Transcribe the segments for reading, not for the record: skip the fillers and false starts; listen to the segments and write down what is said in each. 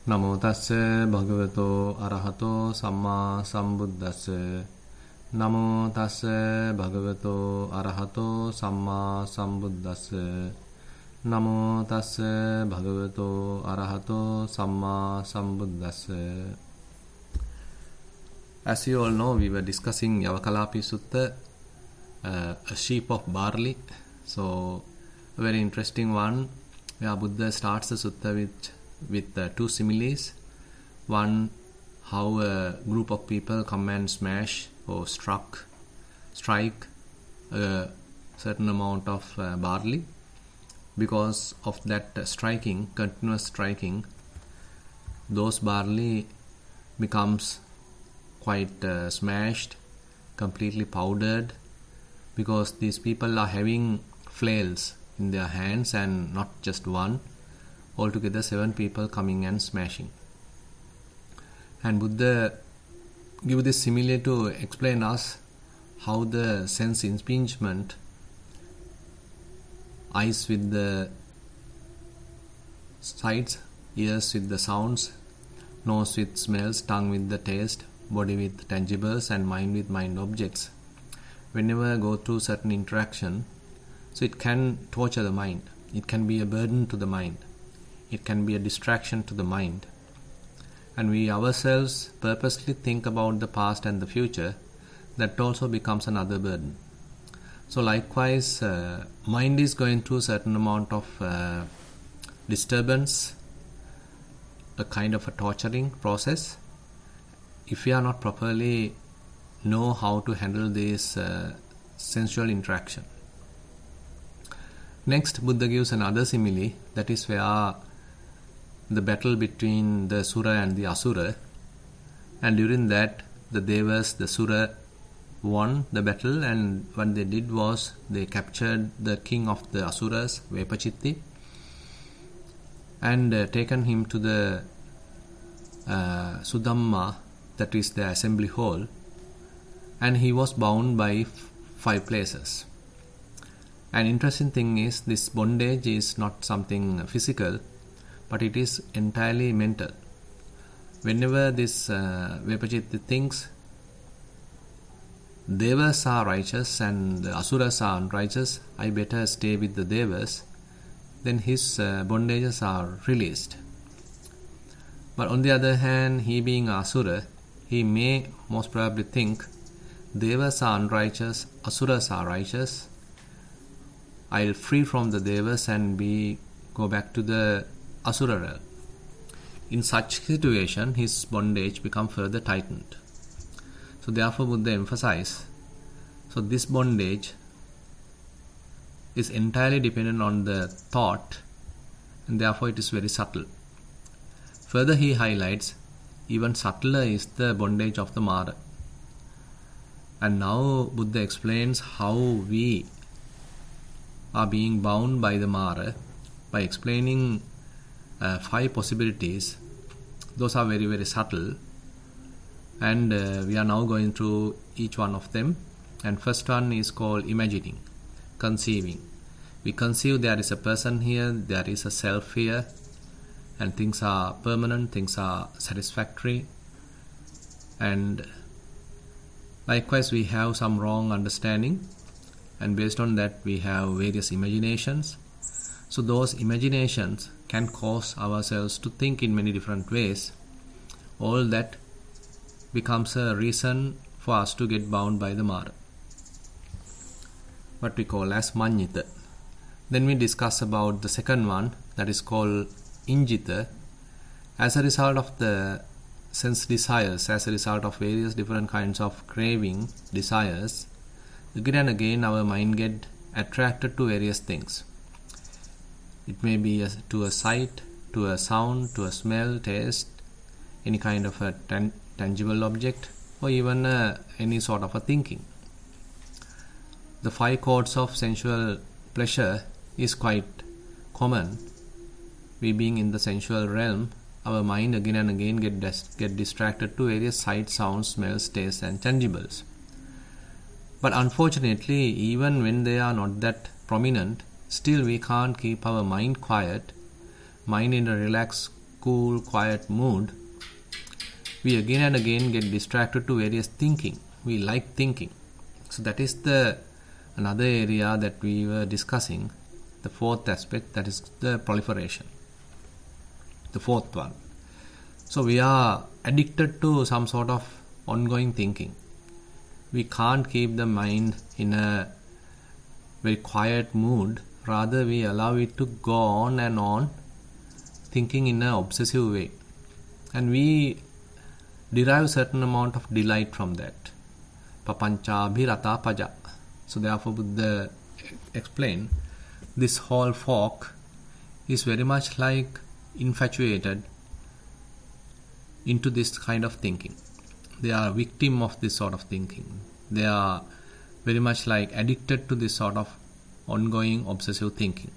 Namo tassa bhagavato arahato samma sambuddhassa. Namo tassa bhagavato arahato samma sambuddhassa. Namo tassa bhagavato arahato samma sambuddhassa. As you all know, we were discussing Yavakalapi Sutta, a sheep of barley. So, a very interesting one, where Buddha starts the sutta with two similes. One, how a group of people come and smash or strike a certain amount of barley. Because of that continuous striking, those barley becomes quite smashed, completely powdered, because these people are having flails in their hands, and not just one, altogether 7 people coming and smashing. And Buddha give this simile to explain us how the sense impingement, eyes with the sights, ears with the sounds, nose with smells, tongue with the taste, body with tangibles, and mind with mind objects, whenever go through certain interaction, so it can torture the mind. It can be a burden to the mind. It can be a distraction to the mind. And we ourselves purposely think about the past and the future. That also becomes another burden. So likewise, mind is going through a certain amount of disturbance, a kind of a torturing process. If we are not properly know how to handle this sensual interaction. Next, Buddha gives another simile, that is where the battle between the Sura and the Asura, and during that the Devas, the Sura, won the battle, and what they did was they captured the king of the Asuras, Vepachitti, and taken him to the Sudhamma, that is the assembly hall, and he was bound by 5 places. An interesting thing is, this bondage is not something physical, but it is entirely mental. Whenever this Vepachitti thinks Devas are righteous and the Asuras are unrighteous, I better stay with the Devas, then his bondages are released. But on the other hand, he being Asura, he may most probably think Devas are unrighteous, Asuras are righteous, I'll free from the Devas and go back to the Asura realm. In such situation, his bondage become further tightened. So therefore Buddha emphasizes, so this bondage is entirely dependent on the thought, and therefore it is very subtle. Further he highlights, even subtler is the bondage of the Mara. And now Buddha explains how we are being bound by the Mara by explaining 5 possibilities. Those are very, very subtle, and we are now going through each one of them. And first one is called imagining, conceiving. We conceive there is a person here, there is a self here, and things are permanent, things are satisfactory, and likewise we have some wrong understanding, and based on that we have various imaginations. So those imaginations can cause ourselves to think in many different ways. All that becomes a reason for us to get bound by the Mara, what we call as Manyita. Then we discuss about the second one, that is called Injita. As a result of the sense desires, as a result of various different kinds of craving, desires, again and again our mind get attracted to various things. It may be to a sight, to a sound, to a smell, taste, any kind of a tangible object, or even any sort of a thinking. The 5 chords of sensual pleasure is quite common. We being in the sensual realm, our mind again and again get distracted to various sights, sounds, smells, tastes, and tangibles. But unfortunately, even when they are not that prominent, still we can't keep our mind quiet, mind in a relaxed, cool, quiet mood, we again and again get distracted to various thinking. We like thinking. So that is another area that we were discussing, the fourth aspect, that is the proliferation, the fourth one. So we are addicted to some sort of ongoing thinking. We can't keep the mind in a very quiet mood. Rather, we allow it to go on and on, thinking in an obsessive way. And we derive certain amount of delight from that. Papancha paja. So therefore Buddha explained, this whole folk is very much like infatuated into this kind of thinking. They are victim of this sort of thinking. They are very much like addicted to this sort of ongoing obsessive thinking.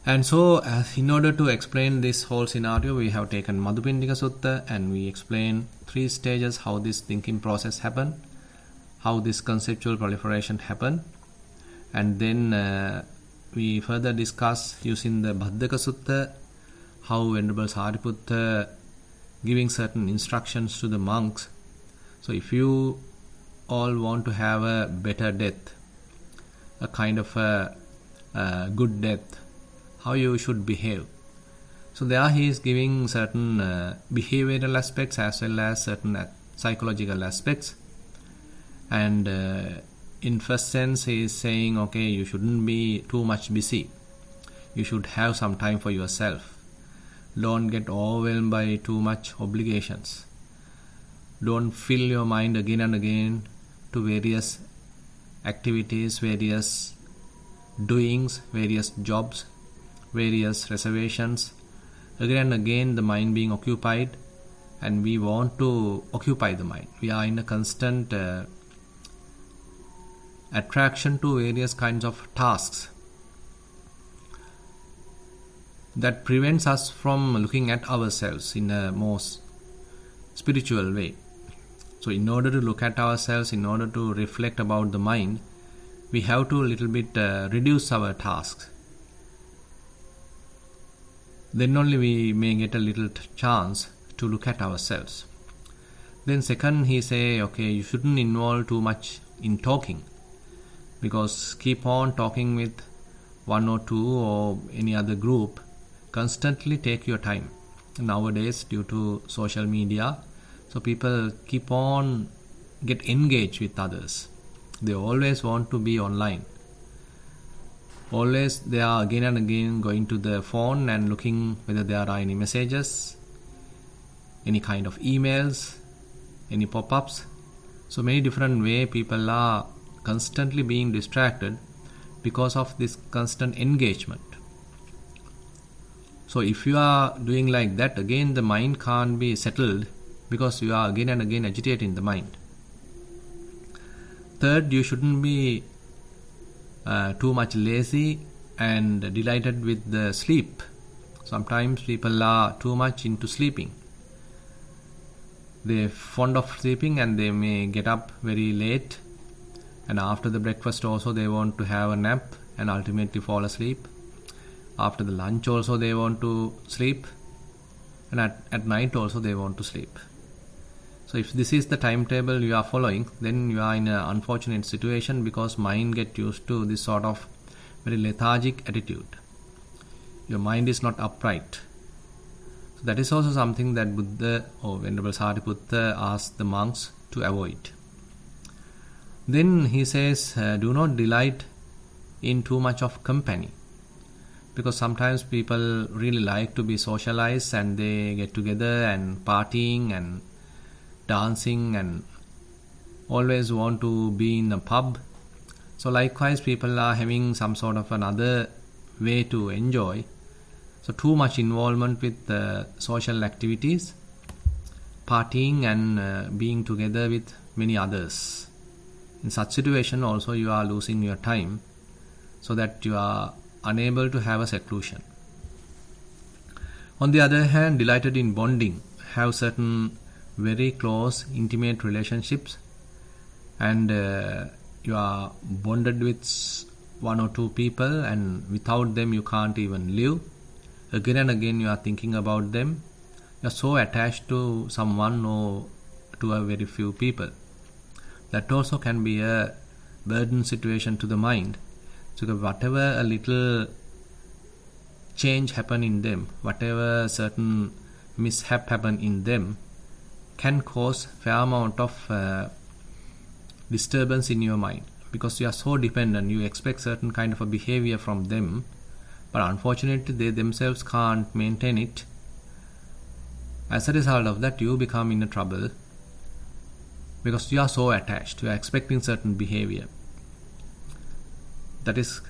And so, in order to explain this whole scenario, we have taken Madhupindika Sutta and we explain 3 stages how this thinking process happened, how this conceptual proliferation happened, and then we further discuss using the Bhaddaka Sutta how Venerable Sariputta giving certain instructions to the monks. So if you all want to have a better death, a kind of a good death, how you should behave. So there he is giving certain behavioral aspects as well as certain psychological aspects. And in first sense he is saying, okay, you shouldn't be too much busy. You should have some time for yourself. Don't get overwhelmed by too much obligations. Don't fill your mind again and again to various activities, various doings, various jobs, various reservations. Again and again the mind being occupied, and we want to occupy the mind. We are in a constant attraction to various kinds of tasks that prevents us from looking at ourselves in a more spiritual way. So in order to look at ourselves, in order to reflect about the mind, we have to a little bit reduce our tasks. Then only we may get a little chance to look at ourselves. Then second, he say, okay, you shouldn't involve too much in talking, because keep on talking with one or two or any other group, constantly take your time. Nowadays, due to social media, so people keep on get engaged with others. They always want to be online. Always they are again and again going to the phone and looking whether there are any messages, any kind of emails, any pop-ups. So many different way people are constantly being distracted because of this constant engagement. So if you are doing like that, again the mind can't be settled, because you are again and again agitating the mind. Third, you shouldn't be too much lazy and delighted with the sleep. Sometimes people are too much into sleeping. They're fond of sleeping and they may get up very late, and after the breakfast also they want to have a nap and ultimately fall asleep. After the lunch also they want to sleep, and at night also they want to sleep. So if this is the timetable you are following, then you are in an unfortunate situation, because mind get used to this sort of very lethargic attitude. Your mind is not upright. So that is also something that Buddha or Venerable Sariputta asked the monks to avoid. Then he says, do not delight in too much of company, because sometimes people really like to be socialized and they get together and partying and dancing and always want to be in a pub. So likewise people are having some sort of another way to enjoy. So too much involvement with social activities, partying and being together with many others. In such situation also you are losing your time, so that you are unable to have a seclusion. On the other hand, delighted in bonding, have certain very close intimate relationships, and you are bonded with one or two people, and without them you can't even live, again and again you are thinking about them. You are so attached to someone or to a very few people. That also can be a burden situation to the mind. So whatever a little change happen in them, whatever certain mishap happen in them, can cause fair amount of disturbance in your mind, because you are so dependent. You expect certain kind of a behavior from them, but unfortunately they themselves can't maintain it. As a result of that, you become in a trouble, because you are so attached. You are expecting certain behavior. That is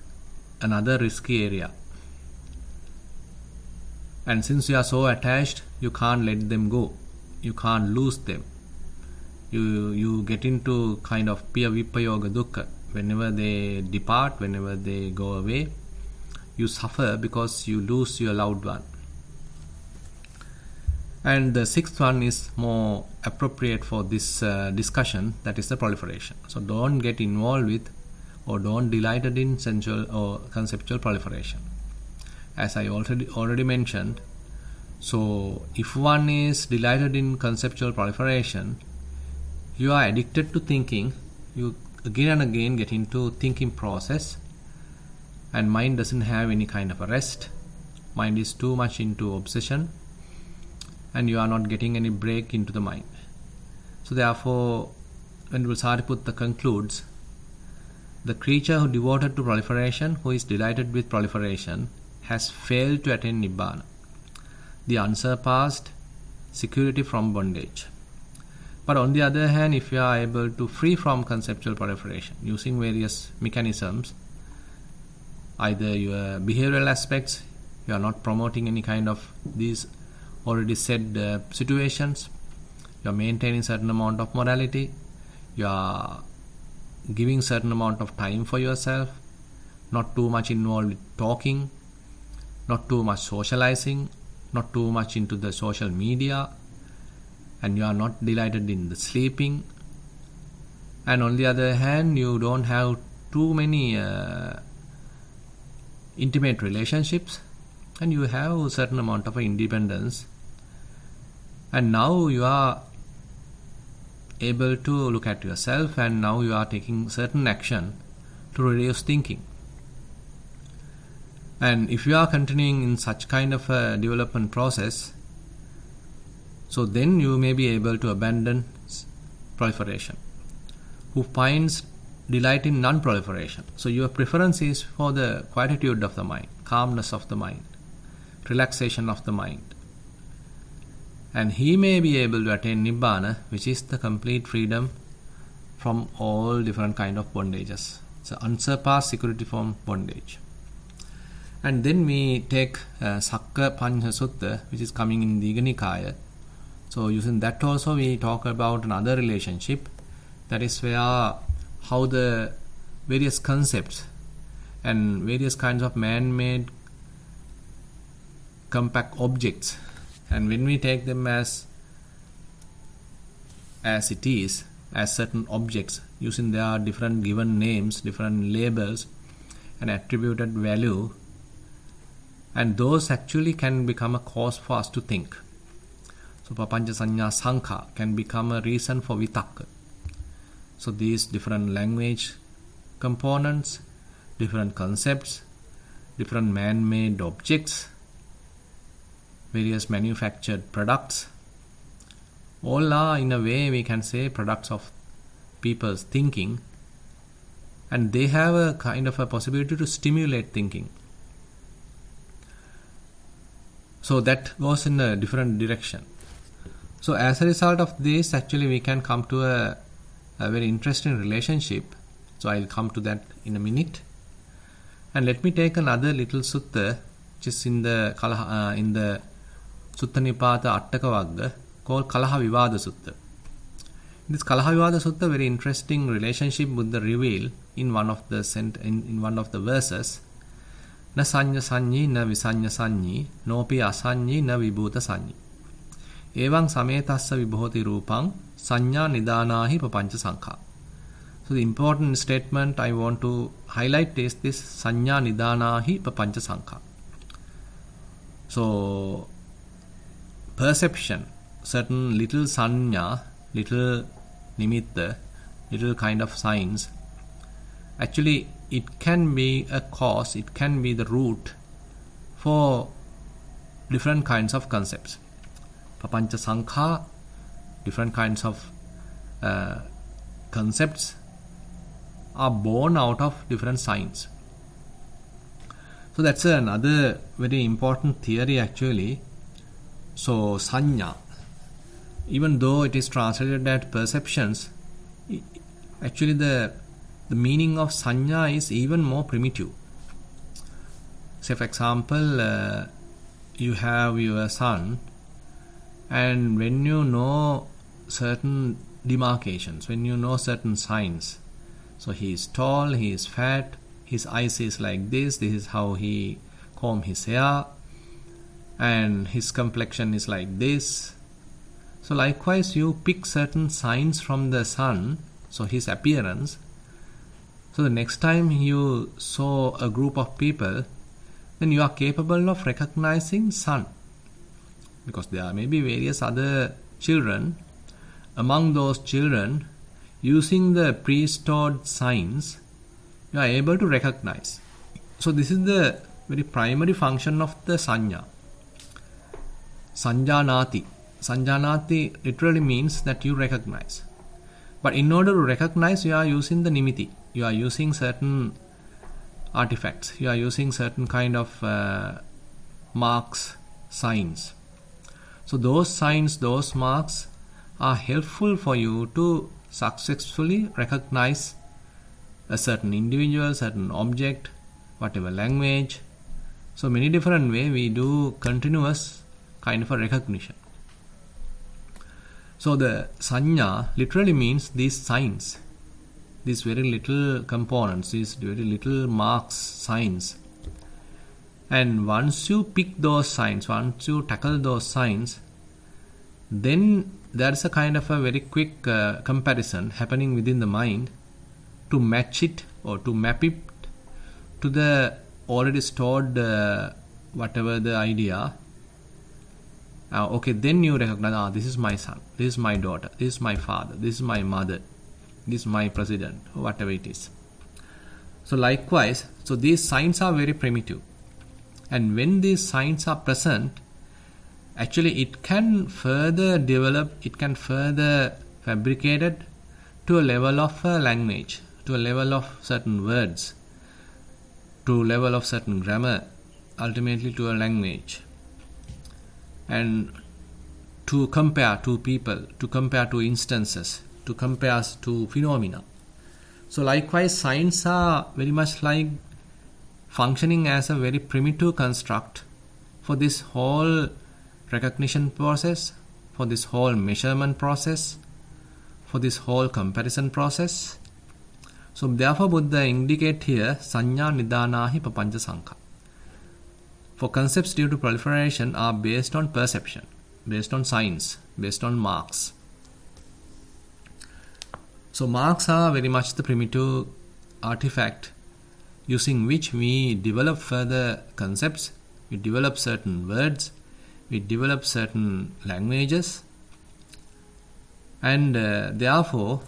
another risky area. And since you are so attached, you can't let them go. You can't lose them. You get into kind of piya vipayoga dukkha. Whenever they depart, whenever they go away, you suffer because you lose your loved one. And the sixth one is more appropriate for this discussion, that is the proliferation. So don't get involved with or don't delighted in sensual or conceptual proliferation. As I already mentioned, so if one is delighted in conceptual proliferation, you are addicted to thinking. You again and again get into thinking process, and mind doesn't have any kind of a rest. Mind is too much into obsession, and you are not getting any break into the mind. So therefore, Venerable Sariputta concludes, the creature who devoted to proliferation, who is delighted with proliferation, has failed to attain Nibbana, the unsurpassed security from bondage. But on the other hand, if you are able to free from conceptual proliferation using various mechanisms, either your behavioral aspects, you are not promoting any kind of these already said situations, you are maintaining certain amount of morality, you are giving certain amount of time for yourself, not too much involved with talking, not too much socializing, not too much into the social media, and you are not delighted in the sleeping. And on the other hand, you don't have too many intimate relationships, and you have a certain amount of independence. And now you are able to look at yourself, and now you are taking certain action to reduce thinking. And if you are continuing in such kind of a development process, so then you may be able to abandon proliferation, who finds delight in non-proliferation. So your preference is for the quietude of the mind, calmness of the mind, relaxation of the mind. And he may be able to attain Nibbana, which is the complete freedom from all different kind of bondages. So unsurpassed security from bondage. And then we take Sakka Pancha Sutta, which is coming in Digha Nikaya. So using that also we talk about another relationship, that is where how the various concepts and various kinds of man-made compact objects, and when we take them as it is, as certain objects, using their different given names, different labels and attributed value, and those actually can become a cause for us to think. So papancha sanya sankha can become a reason for vitakka. So these different language components, different concepts, different man-made objects, various manufactured products, all are in a way we can say products of people's thinking, and they have a kind of a possibility to stimulate thinking. So that goes in a different direction. So as a result of this, actually we can come to a very interesting relationship. So I'll come to that in a minute. And let me take another little sutta, which is in the Sutta Nipata Attaka Vagga, called Kalaha Vivada Sutta. In this Kalaha Vivada Sutta, very interesting relationship Buddha reveal in one of the verses. Na sanya sanyi, na visanya sanyi, nopi asanyi, na vibhuta sanyi. Evang sametassa vibhoti rupang, sanya nidanahi papancha sankha. So the important statement I want to highlight is this sanya nidanahi papancha sankha. So perception, certain little sanya, little nimitta, little kind of signs, actually it can be a cause, it can be the root for different kinds of concepts. Papancha sankha, different kinds of concepts are born out of different signs. So that's another very important theory actually. So sanya, even though it is translated as perceptions, actually the meaning of sanya is even more primitive. Say for example, you have your son, and when you know certain demarcations, when you know certain signs, so he is tall, he is fat, his eyes is like this is how he comb his hair, and his complexion is like this. So likewise you pick certain signs from the son, so his appearance. So the next time you saw a group of people, then you are capable of recognizing son, because there may be various other children. Among those children, using the pre-stored signs, you are able to recognize. So this is the very primary function of the sanya. Sanjanati. Sanjanati literally means that you recognize. But in order to recognize, you are using the nimitti. You are using certain artifacts. You are using certain kind of marks, signs. So those signs, those marks are helpful for you to successfully recognize a certain individual, certain object, whatever language. So many different ways we do continuous kind of a recognition. So the sanya literally means these signs, these very little components, these very little marks, signs. And once you pick those signs, once you tackle those signs, then there is a kind of a very quick comparison happening within the mind to match it or to map it to the already stored whatever the idea. Okay, then you recognize, this is my son, this is my daughter, this is my father, this is my mother, this is my president, whatever it is. So likewise, so these signs are very primitive. And when these signs are present, actually it can further develop, it can further fabricate it to a level of language, to a level of certain words, to a level of certain grammar, ultimately to a language. And to compare to people, to compare to instances, to compare to phenomena. So likewise, signs are very much like functioning as a very primitive construct for this whole recognition process, for this whole measurement process, for this whole comparison process. So therefore Buddha indicate here sanya nidanahi papancha sankha. For concepts due to proliferation are based on perception, based on signs, based on marks. So marks are very much the primitive artifact using which we develop further concepts, we develop certain words, we develop certain languages, and therefore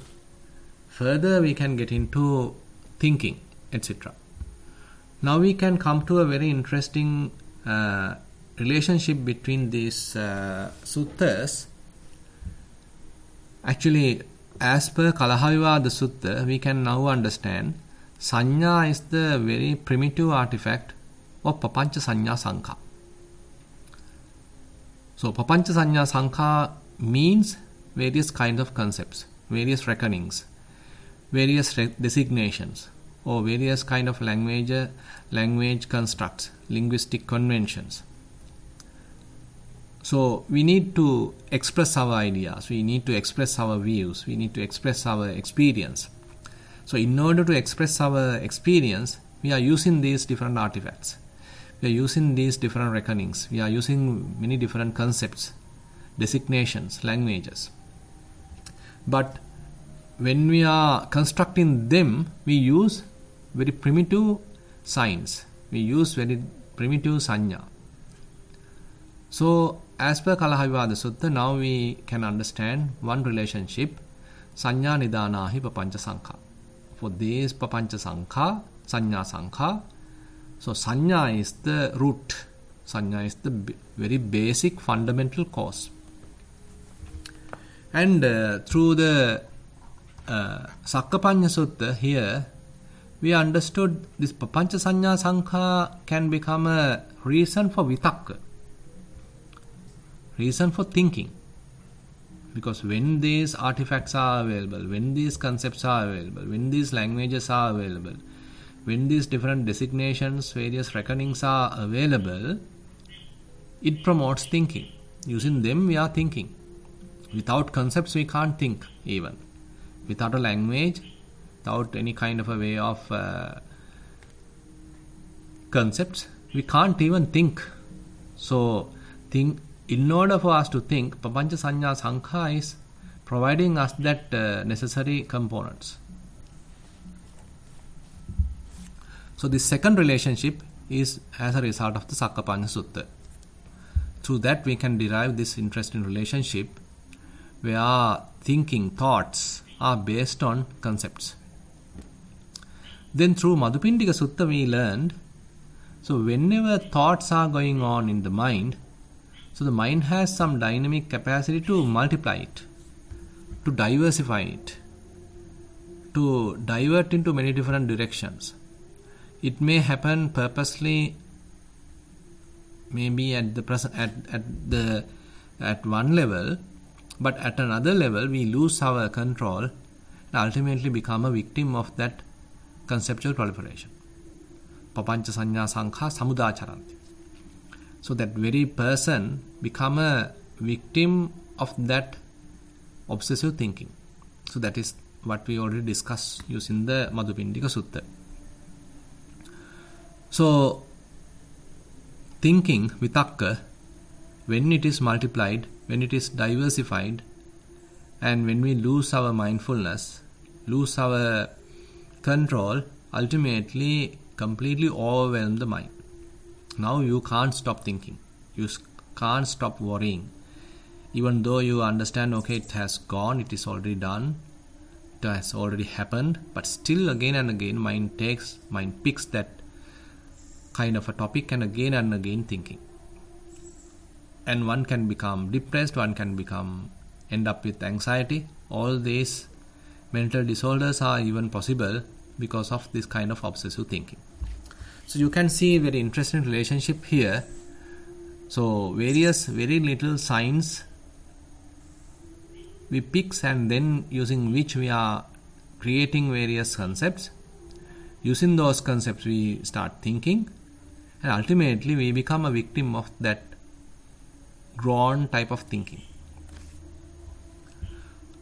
further we can get into thinking, etc. Now we can come to a very interesting relationship between these suttas. Actually, as per Kalahayavada Sutta, we can now understand sanya is the very primitive artifact of papancha sanya sankha. So papancha sanya sankha means various kinds of concepts, various reckonings, various designations, or various kind of language constructs, linguistic conventions. So we need to express our ideas, we need to express our views, we need to express our experience. So in order to express our experience, we are using these different artifacts. We are using these different reckonings. We are using many different concepts, designations, languages. But when we are constructing them, we use very primitive signs. We use very primitive sanya. So, as per Kalahavivada Sutta, now we can understand one relationship, Sanya Nidanahi Papancha Sankha. For this Papancha Sankha, Sanya Sankha, so Sanya is the root, Sanya is the very basic fundamental cause. And through the Sakkapanya Sutta here, we understood this Papancha Sanya Sankha can become a reason for vitakka, reason for thinking. Because when these artifacts are available, when these concepts are available, when these languages are available, when these different designations, various reckonings are available, it promotes thinking. Using them, we are thinking. Without concepts, we can't think even. Without a language, without any kind of a way of concepts, we can't even think. So, in order for us to think, Papancha Sanya Sankha is providing us that necessary components. So, this second relationship is as a result of the Sakkapanya Sutta. Through that, we can derive this interesting relationship where thinking, thoughts are based on concepts. Then through Madhupindika Sutta we learned, so whenever thoughts are going on in the mind, so the mind has some dynamic capacity to multiply it, to diversify it, to divert into many different directions. It may happen purposely, maybe at one level, but at another level we lose our control and ultimately become a victim of that conceptual proliferation. Papancha Sanya Sankha Samudacharanti. So that very person become a victim of that obsessive thinking. So that is what we already discussed using the Madhupindika Sutta. So thinking, vitakka, when it is multiplied, when it is diversified, and when we lose our mindfulness, lose our control, ultimately completely overwhelm the mind. Now you can't stop thinking. You can't stop worrying. Even though you understand, okay, it has gone, it is already done, it has already happened, but still again and again mind picks that kind of a topic and again thinking. And one can become depressed, one can end up with anxiety. All these mental disorders are even possible because of this kind of obsessive thinking. So you can see a very interesting relationship here. So various very little signs we pick, and then using which we are creating various concepts. Using those concepts we start thinking, and ultimately we become a victim of that drawn type of thinking.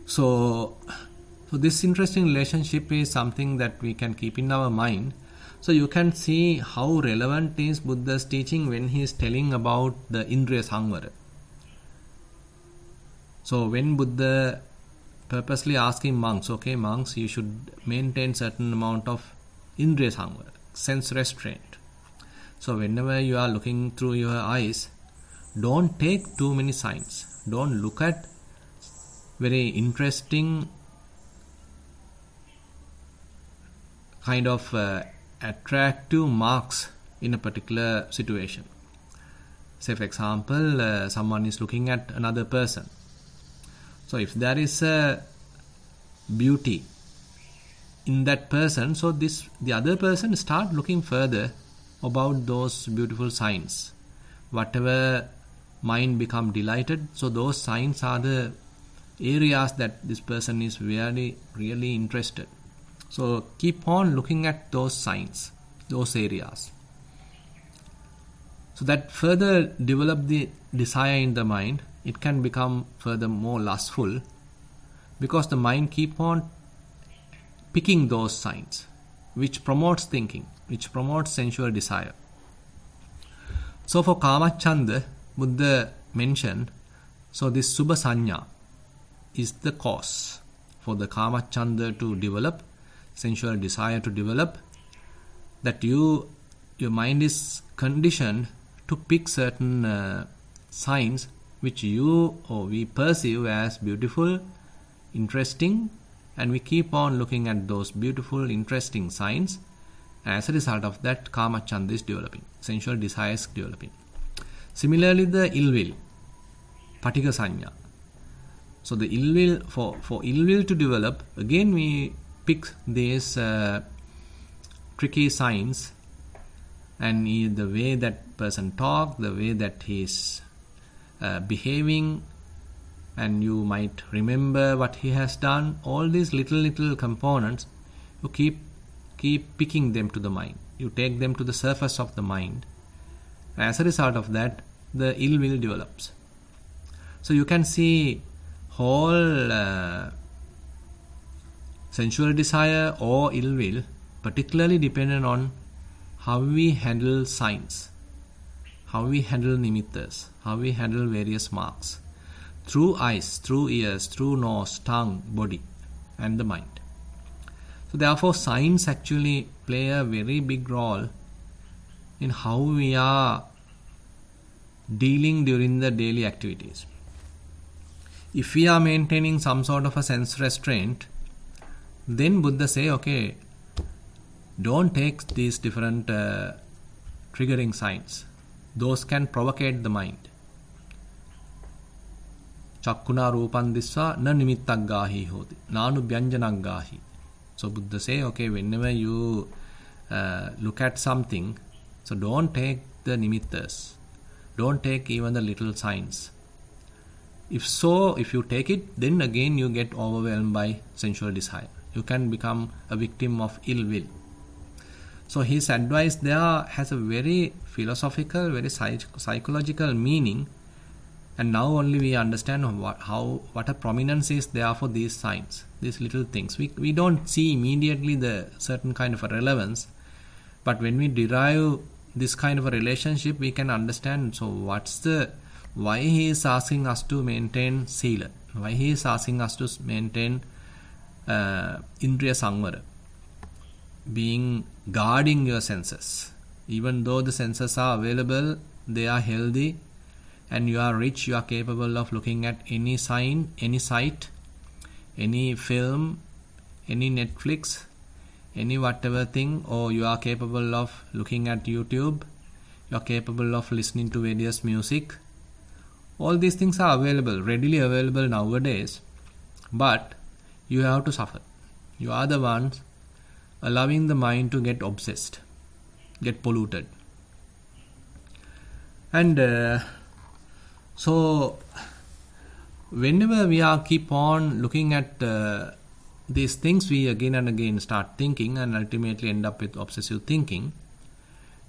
So this interesting relationship is something that we can keep in our mind. So you can see how relevant is Buddha's teaching when he is telling about the Indriya Samvara. So when Buddha purposely asking monks, okay, monks, you should maintain certain amount of Indriya Samvara, sense restraint. So whenever you are looking through your eyes, don't take too many signs. Don't look at very interesting kind of attractive marks in a particular situation. Say for example, someone is looking at another person. So if there is a beauty in that person, so the other person start looking further about those beautiful signs. Whatever mind become delighted, so those signs are the areas that this person is really interested. So keep on looking at those signs, those areas. So that further develop the desire in the mind. It can become further more lustful because the mind keep on picking those signs, which promotes thinking, which promotes sensual desire. So for Kamachanda, Buddha mentioned, so this Subha Sanya is the cause for the Kamachanda to develop, sensual desire to develop, that your mind is conditioned to pick certain signs which you or we perceive as beautiful, interesting, and we keep on looking at those beautiful, interesting signs. As a result of that, kama chanda is developing, sensual desires developing. Similarly, the ill will, patika sanya. So the ill will, for ill will to develop, again we pick these tricky signs, and the way that person talk, the way that he is behaving, and you might remember what he has done. All these little components, you keep picking them to the mind. You take them to the surface of the mind. As a result of that, the ill will develops. So you can see whole sensual desire or ill will particularly dependent on how we handle signs, how we handle nimittas, how we handle various marks through eyes, through ears, through nose, tongue, body, and the mind. So therefore, signs actually play a very big role in how we are dealing during the daily activities. If we are maintaining some sort of a sense restraint, then Buddha say, okay, don't take these different triggering signs. Those can provocate the mind. Chakkuna rupan disva na nimittak gahi hoti, nanu byanjanak gahi. So Buddha say, okay, whenever you look at something, so don't take the nimittas, don't take even the little signs. If you take it, then again you get overwhelmed by sensual desire. You can become a victim of ill will. So his advice there has a very philosophical, very psychological meaning, and now only we understand what a prominence is there for these signs, these little things. We don't see immediately the certain kind of a relevance, but when we derive this kind of a relationship, we can understand. So why he is asking us to maintain sila, why he is asking us to maintain indriya samvara, guarding your senses. Even though the senses are available, they are healthy, and you are rich, you are capable of looking at any sign, any sight, any film, any Netflix, any whatever thing, or you are capable of looking at YouTube, you are capable of listening to various music. All these things are available, readily available nowadays, but you have to suffer. You are the ones allowing the mind to get obsessed, get polluted. And so whenever we keep on looking at these things, we again and again start thinking and ultimately end up with obsessive thinking.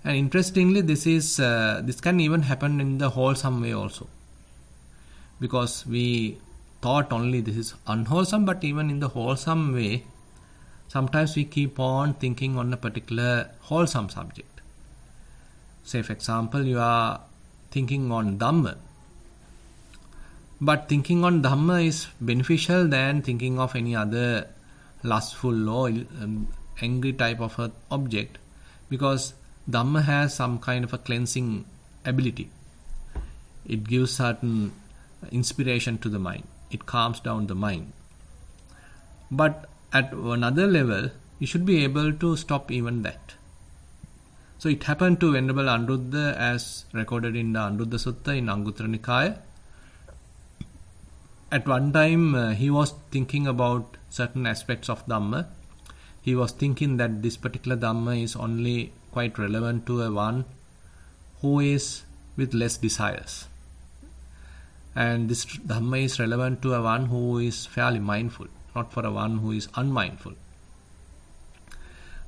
And interestingly, this can even happen in the wholesome way also, because we thought only this is unwholesome, but even in the wholesome way, sometimes we keep on thinking on a particular wholesome subject. Say, for example, you are thinking on Dhamma, but thinking on Dhamma is beneficial than thinking of any other lustful or angry type of a object, because Dhamma has some kind of a cleansing ability. It gives certain inspiration to the mind. It calms down the mind. But at another level, you should be able to stop even that. So it happened to Venerable Anuruddha, as recorded in the Anuruddha Sutta in Anguttara Nikaya. At one time, he was thinking about certain aspects of Dhamma. He was thinking that this particular Dhamma is only quite relevant to one who is with less desires. And this Dhamma is relevant to one who is fairly mindful, not for one who is unmindful.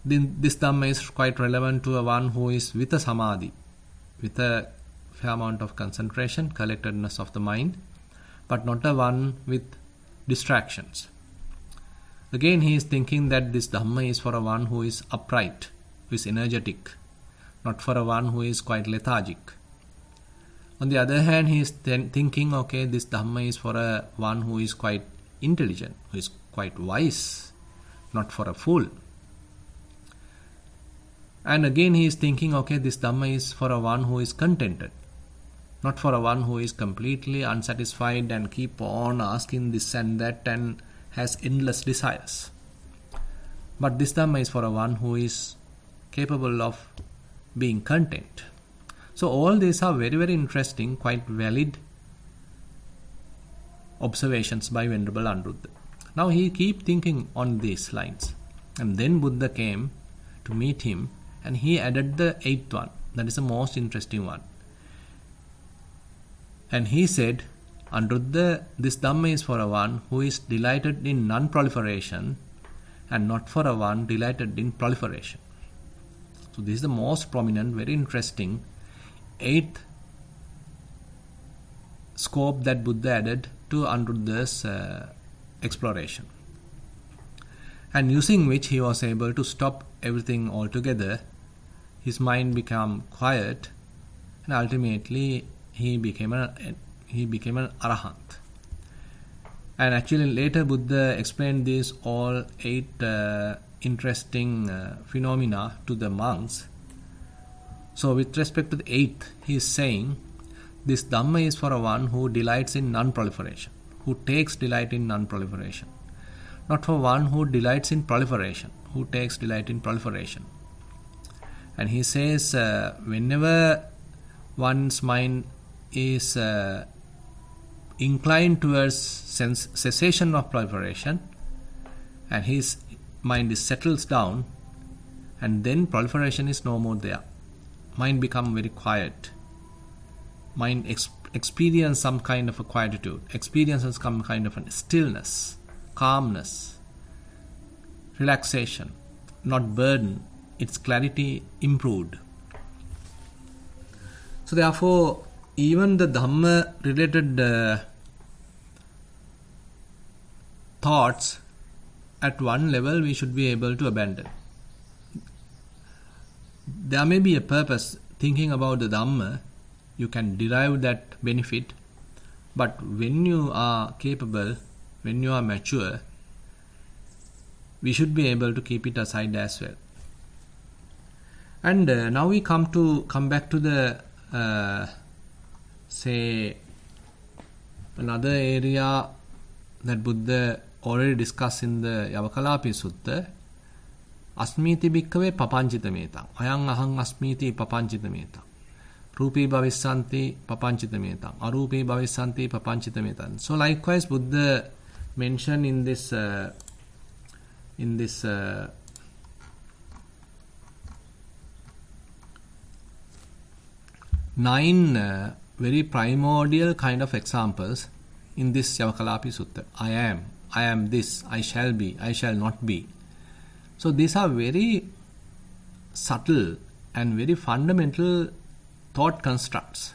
Then this Dhamma is quite relevant to one who is with a samadhi, with a fair amount of concentration, collectedness of the mind, but not a one with distractions. Again, he is thinking that this Dhamma is for a one who is upright, who is energetic, not for a one who is quite lethargic. On the other hand, he is thinking, okay, this Dhamma is for a one who is quite intelligent, who is quite wise, not for a fool. And again, he is thinking, okay, this Dhamma is for a one who is contented, not for a one who is completely unsatisfied and keep on asking this and that and has endless desires. But this Dhamma is for a one who is capable of being content. So all these are very, very interesting, quite valid observations by Venerable Anuruddha. Now he keep thinking on these lines. And then Buddha came to meet him and he added the eighth one. That is the most interesting one. And he said, Anuruddha, this Dhamma is for a one who is delighted in non-proliferation and not for a one delighted in proliferation. So this is the most prominent, very interesting eighth scope that Buddha added to Anuruddha's exploration, and using which he was able to stop everything altogether. His mind became quiet, and ultimately he became an arahant. And actually later Buddha explained these all eight interesting phenomena to the monks. So with respect to the eighth, he is saying, this Dhamma is for a one who delights in non-proliferation, who takes delight in non-proliferation, not for one who delights in proliferation, who takes delight in proliferation. And he says, whenever one's mind is inclined towards cessation of proliferation, and his mind settles down, and then proliferation is no more there. Mind become very quiet. Mind experience some kind of a quietude, experiences some kind of a stillness, calmness, relaxation, not burden. Its clarity improved. So therefore, even the Dhamma related thoughts at one level we should be able to abandon. There may be a purpose thinking about the Dhamma, you can derive that benefit, but when you are capable, when you are mature, we should be able to keep it aside as well. And now we come back to the say another area that Buddha already discussed in the Yavakalapi Sutta. Asmiti bhikkhave papanchita metang. Ayang ahang asmiti papanchita metang. Rupi bhavissanti papanchita metang. Arupi bhavissanti papanchita metang. So likewise Buddha mentioned in this nine very primordial kind of examples in this Yavakalapi Sutta. I am this, I shall be, I shall not be. So these are very subtle and very fundamental thought constructs.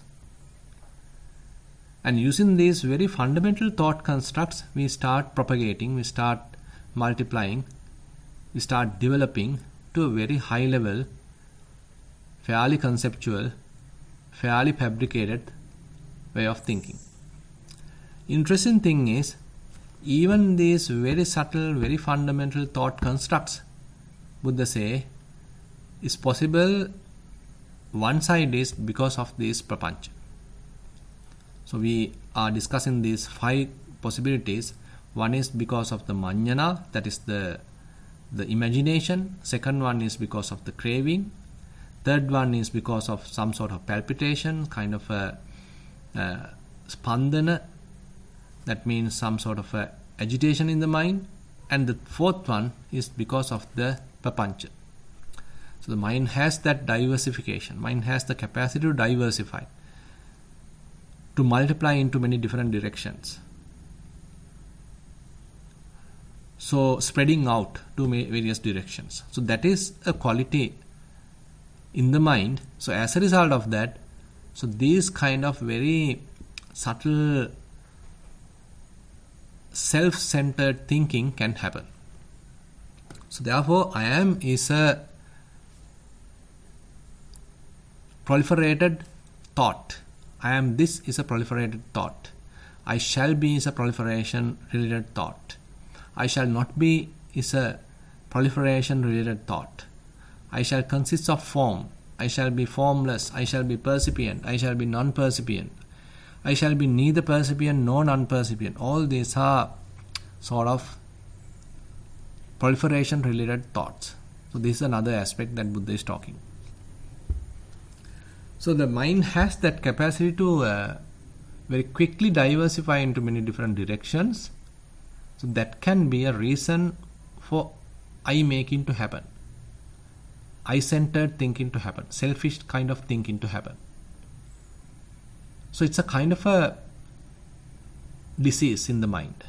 And using these very fundamental thought constructs, we start propagating, we start multiplying, we start developing to a very high level, fairly conceptual, fairly fabricated way of thinking. Interesting thing is, even these very subtle, very fundamental thought constructs, Buddha say, is possible. One side is because of this prapancha. So we are discussing these 5 possibilities. One is because of the manjana, that is the imagination. Second one is because of the craving. Third one is because of some sort of palpitation, kind of a spandana, that means some sort of a agitation in the mind. And the fourth one is because of the prapancha. So the mind has that diversification, mind has the capacity to diversify, to multiply into many different directions. So spreading out to various directions. So that is a quality in the mind. So as a result of that, so these kind of very subtle self-centered thinking can happen. So therefore, I am is a proliferated thought. I am this is a proliferated thought. I shall be is a proliferation related thought. I shall not be is a proliferation related thought. I shall consist of form. I shall be formless. I shall be percipient. I shall be non-percipient. I shall be neither percipient nor non-percipient. All these are sort of proliferation related thoughts. So this is another aspect that Buddha is talking. So the mind has that capacity to very quickly diversify into many different directions. So that can be a reason for I making to happen, I-centered thinking to happen, selfish kind of thinking to happen. So it's a kind of a disease in the mind.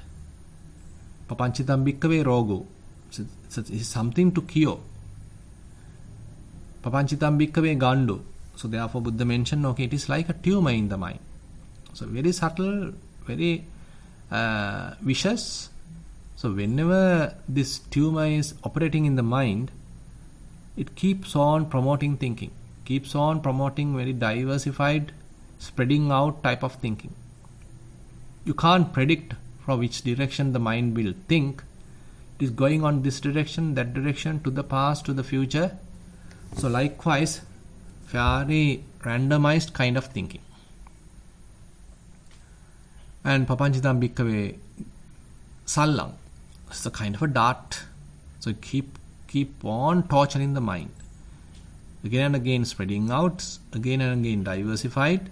Papanchitam bhikkhave rogo. It's something to cure. Papanchitam bhikkhave gando. So therefore Buddha mentioned, okay, it is like a tumor in the mind. So very subtle, very vicious. So whenever this tumor is operating in the mind, it keeps on promoting thinking, keeps on promoting very diversified, spreading out type of thinking. You can't predict from which direction the mind will think. It is going on this direction, that direction, to the past, to the future. So likewise, very randomized kind of thinking. And papanchitam bhikkhave sallang. It's a kind of a dart. So keep on torturing the mind. Again and again spreading out, again and again diversified.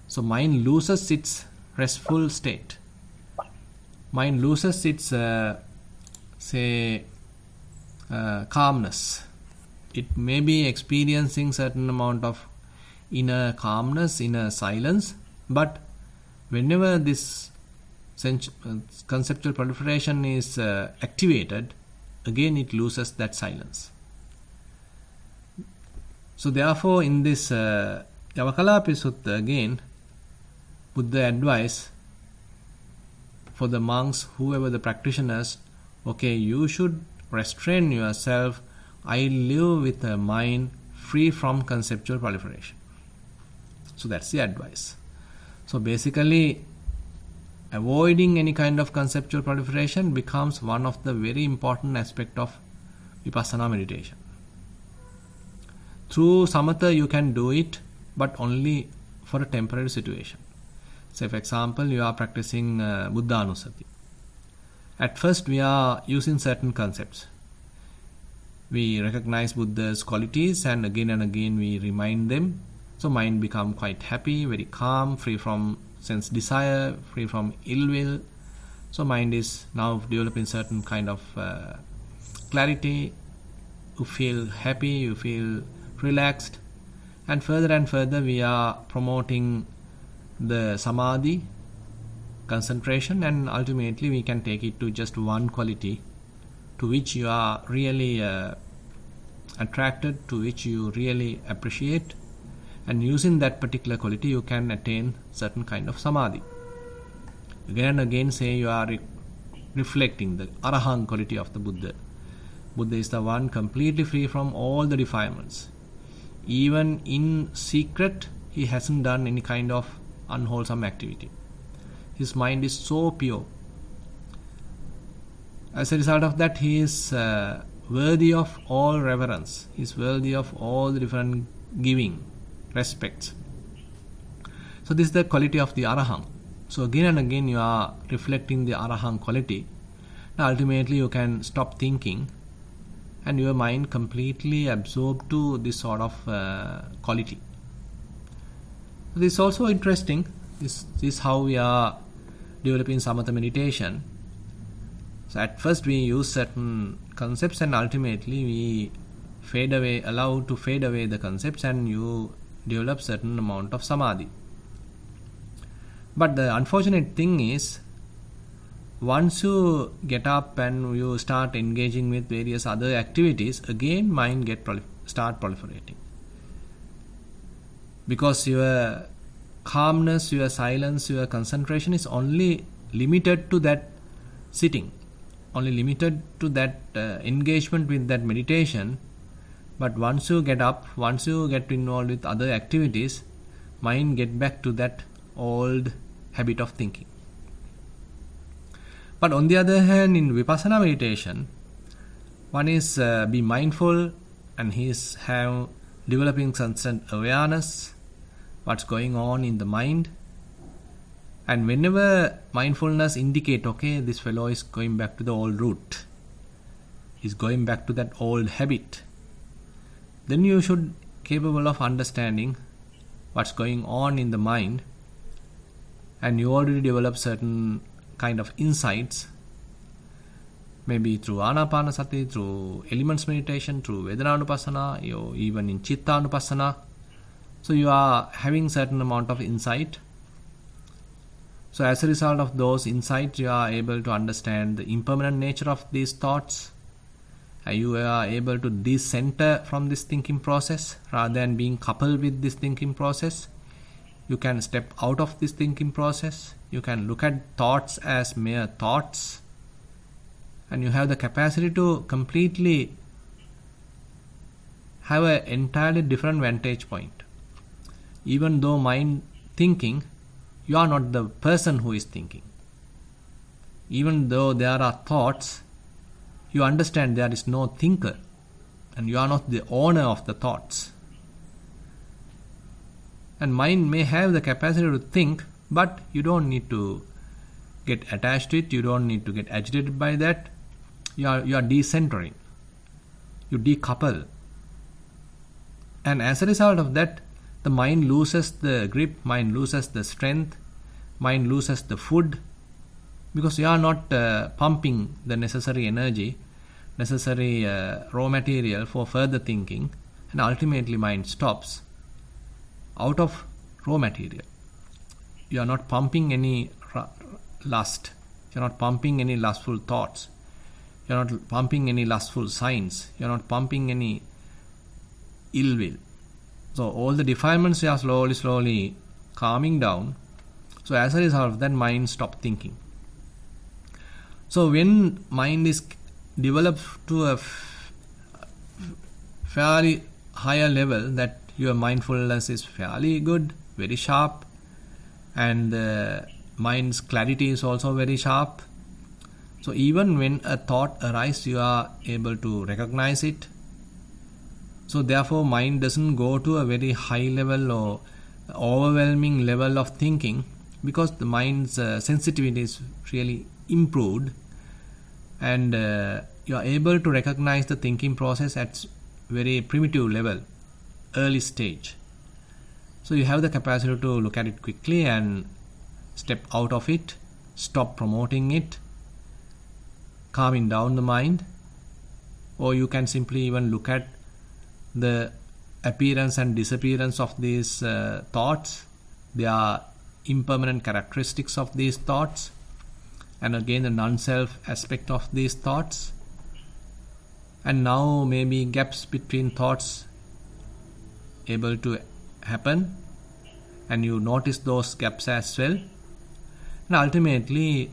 So mind loses its restful state. Mind loses its calmness. It may be experiencing certain amount of inner calmness, inner silence, but whenever this conceptual proliferation is activated, again it loses that silence. So therefore in this Yavakalapi Sutta again, Buddha advised for the monks, whoever the practitioners, okay, you should restrain yourself. I live with a mind free from conceptual proliferation. So that's the advice. So basically, avoiding any kind of conceptual proliferation becomes one of the very important aspects of vipassana meditation. Through samatha you can do it, but only for a temporary situation. Say for example, you are practicing Buddhanusati. At first we are using certain concepts. We recognize Buddha's qualities and again we remind them. So mind become quite happy, very calm, free from sense desire, free from ill will. So mind is now developing certain kind of clarity. You feel happy, you feel relaxed. And further we are promoting the samadhi, concentration, and ultimately we can take it to just one quality to which you are really attracted, to which you really appreciate, and using that particular quality you can attain certain kind of samadhi. Again and again say you are reflecting the arahant quality of the Buddha. Buddha is the one completely free from all the defilements. Even in secret he hasn't done any kind of unwholesome activity. His mind is so pure. As a result of that, he is worthy of all reverence. He is worthy of all the different giving, respects. So this is the quality of the arahant. So again and again you are reflecting the arahant quality. Now ultimately you can stop thinking and your mind completely absorbed to this sort of quality. This is also interesting. This is how we are developing samatha meditation. So at first we use certain concepts and ultimately we allow to fade away the concepts and you develop certain amount of samadhi. But the unfortunate thing is, once you get up and you start engaging with various other activities, again mind start proliferating. Because your calmness, your silence, your concentration is only limited to that sitting, only limited to that engagement with that meditation. But once you get up, once you get involved with other activities, mind get back to that old habit of thinking. But on the other hand, in vipassana meditation, one is be mindful and he is developing constant awareness, what's going on in the mind. And whenever mindfulness indicate, okay, this fellow is going back to the old route, is going back to that old habit, then you should capable of understanding what's going on in the mind, and you already develop certain kind of insights, maybe through anapanasati, through elements meditation, through vedananupassana, or even in chittanupassana. So you are having certain amount of insight. So as a result of those insights, you are able to understand the impermanent nature of these thoughts. You are able to decenter from this thinking process rather than being coupled with this thinking process. You can step out of this thinking process. You can look at thoughts as mere thoughts. And you have the capacity to completely have an entirely different vantage point. Even though mind thinking, you are not the person who is thinking. Even though there are thoughts, you understand there is no thinker, and you are not the owner of the thoughts. And mind may have the capacity to think, but you don't need to get attached to it, you don't need to get agitated by that. You are decentering, you decouple. And as a result of that, the mind loses the grip, mind loses the strength, mind loses the food, because you are not pumping the necessary energy, necessary raw material for further thinking, and ultimately mind stops out of raw material. You are not pumping any lust, you are not pumping any lustful thoughts, you are not pumping any lustful signs, you are not pumping any ill will. So all the defilements are slowly calming down. So as a result of that, mind stops thinking. So when mind is developed to a fairly higher level, that your mindfulness is fairly good, very sharp, and the mind's clarity is also very sharp. So even when a thought arises, you are able to recognize it. So therefore mind doesn't go to a very high level or overwhelming level of thinking, because the mind's sensitivity is really improved, and you are able to recognize the thinking process at very primitive level, early stage. So you have the capacity to look at it quickly and step out of it, stop promoting it, calming down the mind. Or you can simply even look at the appearance and disappearance of these thoughts. They are impermanent characteristics of these thoughts, and again the non-self aspect of these thoughts. And now maybe gaps between thoughts able to happen, and you notice those gaps as well. And ultimately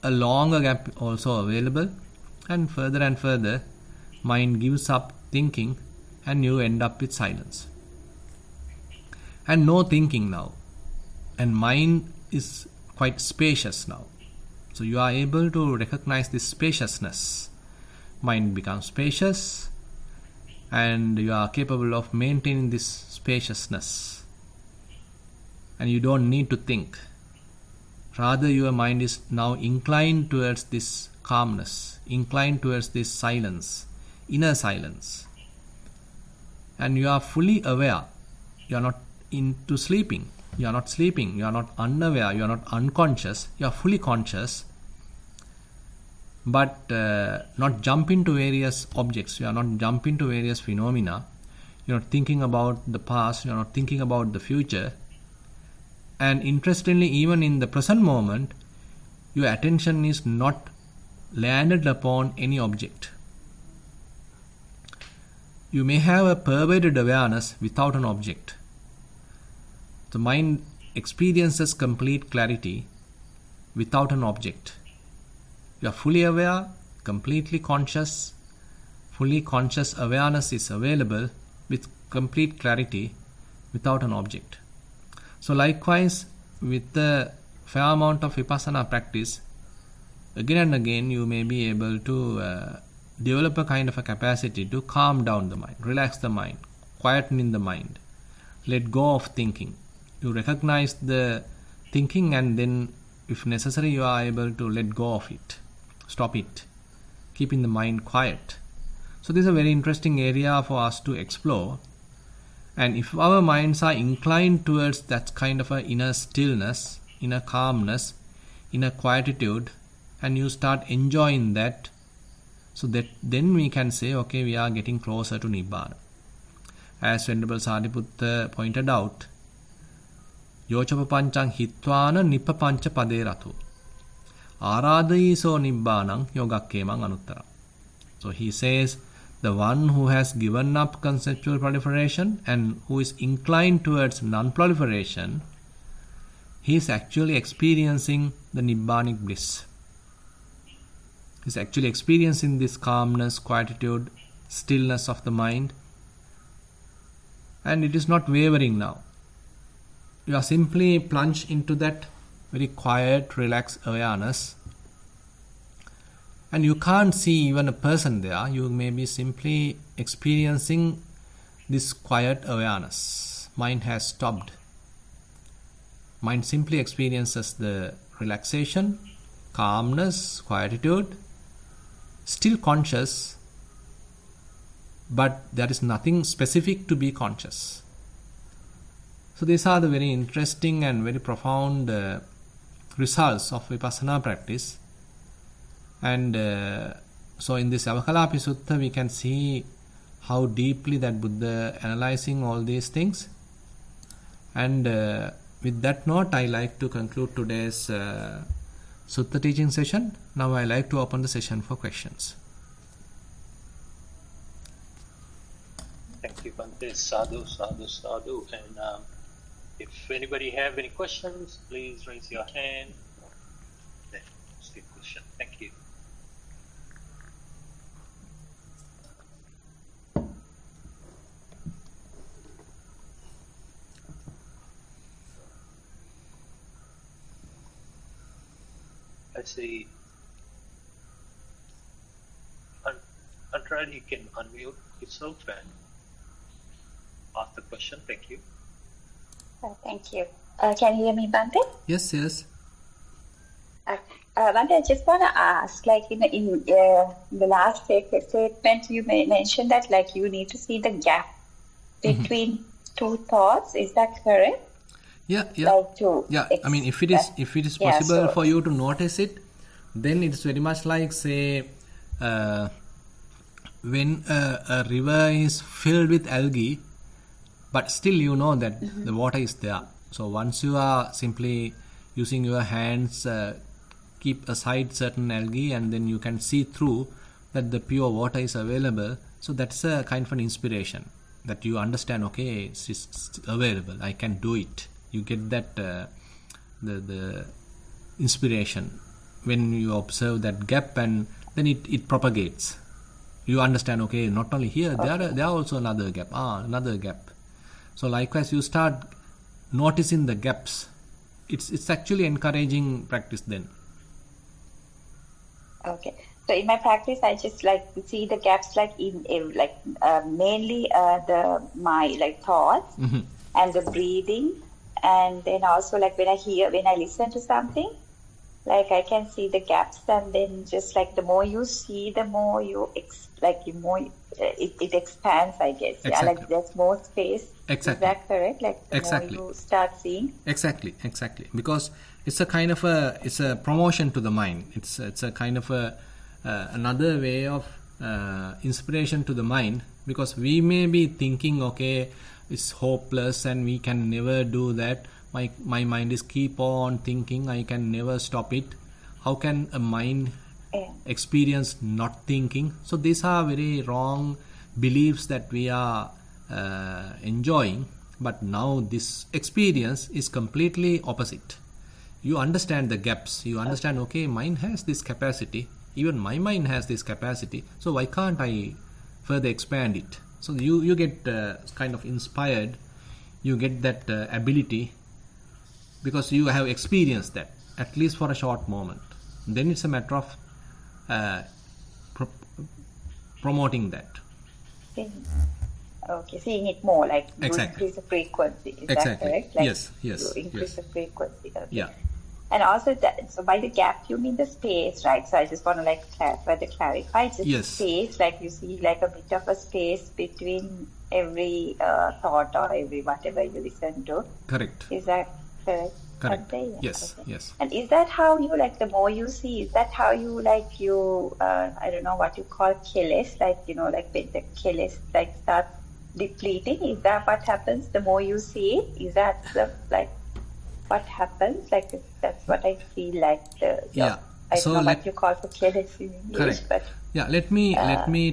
a longer gap also available, and further mind gives up thinking, and you end up with silence and no thinking now, and mind is quite spacious now. So you are able to recognize this spaciousness. Mind becomes spacious, and you are capable of maintaining this spaciousness, and you don't need to think. Rather, your mind is now inclined towards this calmness, inclined towards this silence, inner silence. And you are fully aware. You are not into sleeping. You are not sleeping. You are not unaware. You are not unconscious. You are fully conscious. But not jump into various objects. You are not jump into various phenomena. You are not thinking about the past. You are not thinking about the future. And interestingly, even in the present moment, your attention is not landed upon any object. You may have a pervaded awareness without an object. The mind experiences complete clarity without an object. You are fully aware, completely conscious. Fully conscious awareness is available with complete clarity without an object. So likewise, with the fair amount of vipassana practice, again and again you may be able to develop a kind of a capacity to calm down the mind, relax the mind, quieten in the mind, let go of thinking. You recognize the thinking, and then if necessary you are able to let go of it, stop it, keeping the mind quiet. So this is a very interesting area for us to explore. And if our minds are inclined towards that kind of a inner stillness, inner calmness, inner quietude, and you start enjoying that, so that then we can say, okay, we are getting closer to Nibbana. As Venerable Sariputta pointed out, Yochapapanchang hitvana nippapancha pade ratu aradaiso nibbanang yogakkemang anuttara. So he says, the one who has given up conceptual proliferation and who is inclined towards non-proliferation, he is actually experiencing the Nibbanic bliss. He is actually experiencing this calmness, quietude, stillness of the mind. And it is not wavering now. You are simply plunged into that very quiet, relaxed awareness. And you can't see even a person there. You may be simply experiencing this quiet awareness. Mind has stopped. Mind simply experiences the relaxation, calmness, quietude, still conscious, but there is nothing specific to be conscious. So these are the very interesting and very profound results of Vipassana practice. And so in this Yavakalapi Sutta we can see how deeply that Buddha analyzing all these things. And with that note, I like to conclude today's Sutta teaching session. Now I like to open the session for questions. Thank you, Bhante. Sadhu, sadhu, sadhu. And if anybody have any questions, please raise your hand. Then ask your question. Thank you. I see. Antrad, you can unmute yourself and ask the question. Thank you. Thank you. Can you hear me, Bhante? Yes, yes. Bhante, I just want to ask, like in the last statement, you mentioned that like you need to see the gap between two thoughts. Is that correct? Yeah. Like I mean, if it is possible for you to notice it, then it's very much like, say, when a river is filled with algae, but still you know that the water is there. So once you are simply using your hands, keep aside certain algae, and then you can see through that the pure water is available. So that's a kind of an inspiration that you understand, okay, it's available, I can do it. You get that the inspiration when you observe that gap, and then it propagates. You understand, okay, not only here, there are also another gap, another gap. So likewise, you start noticing the gaps. It's actually encouraging practice then. Okay. So in my practice, I just like to see the gaps like mainly my thoughts and the breathing. And then also like when I listen to something, like I can see the gaps, and then just like the more you see, the more it expands, I guess. Exactly. Yeah, like there's more space. Exactly. Is that correct? Like the exactly. more you start seeing. Exactly. Because it's a kind of it's a promotion to the mind. It's a kind of another way of inspiration to the mind, because we may be thinking, okay, it's hopeless and we can never do that. My mind is keep on thinking, I can never stop it. How can a mind experience not thinking? So these are very wrong beliefs that we are enjoying. But now this experience is completely opposite. You understand the gaps. You understand, okay, mind has this capacity. Even my mind has this capacity. So why can't I further expand it? So you get kind of inspired. You get that ability because you have experienced that, at least for a short moment. Then it's a matter of promoting that. Okay, seeing it more, like you Exactly. increase the frequency. Is Exactly. that correct? Like Yes. you Yes. increase the frequency. Okay. Yeah. And also, so by the gap, you mean the space, right? So I just want to like further clarify. It's just Yes. space, like you see like a bit of a space between every thought or every whatever you listen to. Correct. Is that correct? Correct. Okay, yeah. Yes. Okay. Yes. And is that how you, like, the more you see, is that how you, like, I don't know what you call keles, like, like when the keles, like, start depleting? Is that what happens the more you see it? Is that what happens? Like, that's what I feel like Yeah. I don't know what you call for keles in English, correct. but Yeah, let me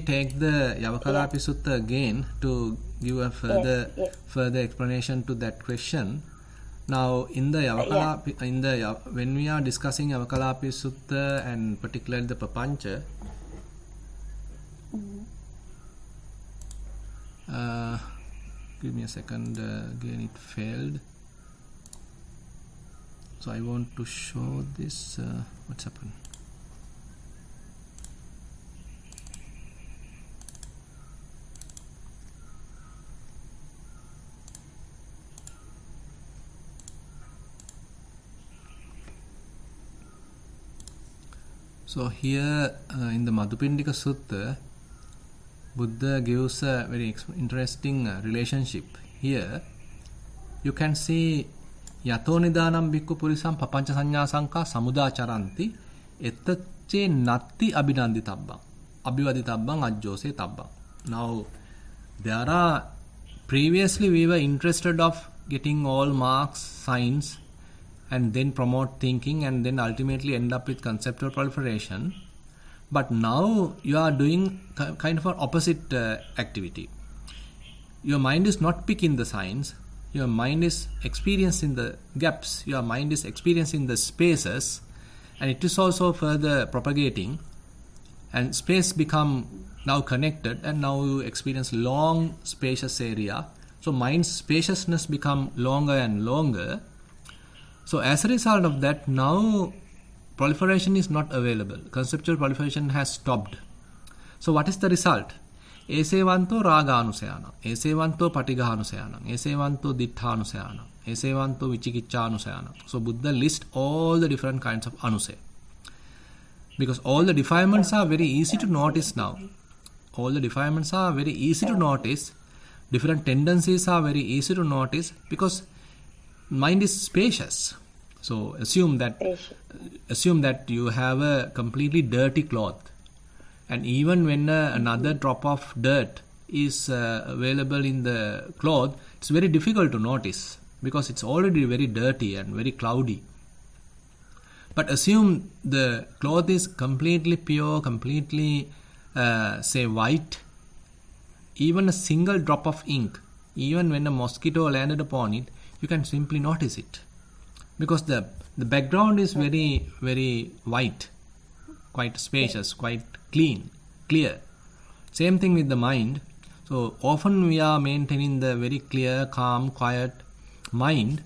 take the Yavakalapi Sutta again to give a further explanation to that question. Now, in the Yavakalapi, when we are discussing Yavakalapi Sutta and particularly the Papancha, give me a second. Again, it failed. So I want to show this. What's happened? So here in the Madhupindika Sutta, Buddha gives a very interesting relationship. Here you can see Yato nidanam bhikkhu purisam papancha sanya sanka samudacharanti ettache natti abhinanditabbang abhivaditabbang ajjose tabbang. Now there are, previously we were interested of getting all marks, signs, and then promote thinking and then ultimately end up with conceptual proliferation. But now you are doing kind of an opposite activity. Your mind is not picking the signs, your mind is experiencing the gaps, your mind is experiencing the spaces, and it is also further propagating, and space become now connected, and now you experience long spacious area. So mind's spaciousness become longer and longer. So as a result of that, now proliferation is not available. Conceptual proliferation has stopped. So what is the result? Esevanto raganusayanam, esevanto patigahanusayanam, esevanto ditthanusayanam, esevanto vichikichanusayanam. So Buddha lists all the different kinds of anusay. Because all the defilements are very easy to notice now. All the defilements are very easy to notice. Different tendencies are very easy to notice because mind is spacious. So assume that you have a completely dirty cloth, and even when another drop of dirt is available in the cloth, it's very difficult to notice because it's already very dirty and very cloudy. But assume the cloth is completely pure, completely say white. Even a single drop of ink, even when a mosquito landed upon it, you can simply notice it because the background is very, very white, quite spacious, quite clear. Same thing with the mind. So often we are maintaining the very clear, calm, quiet mind.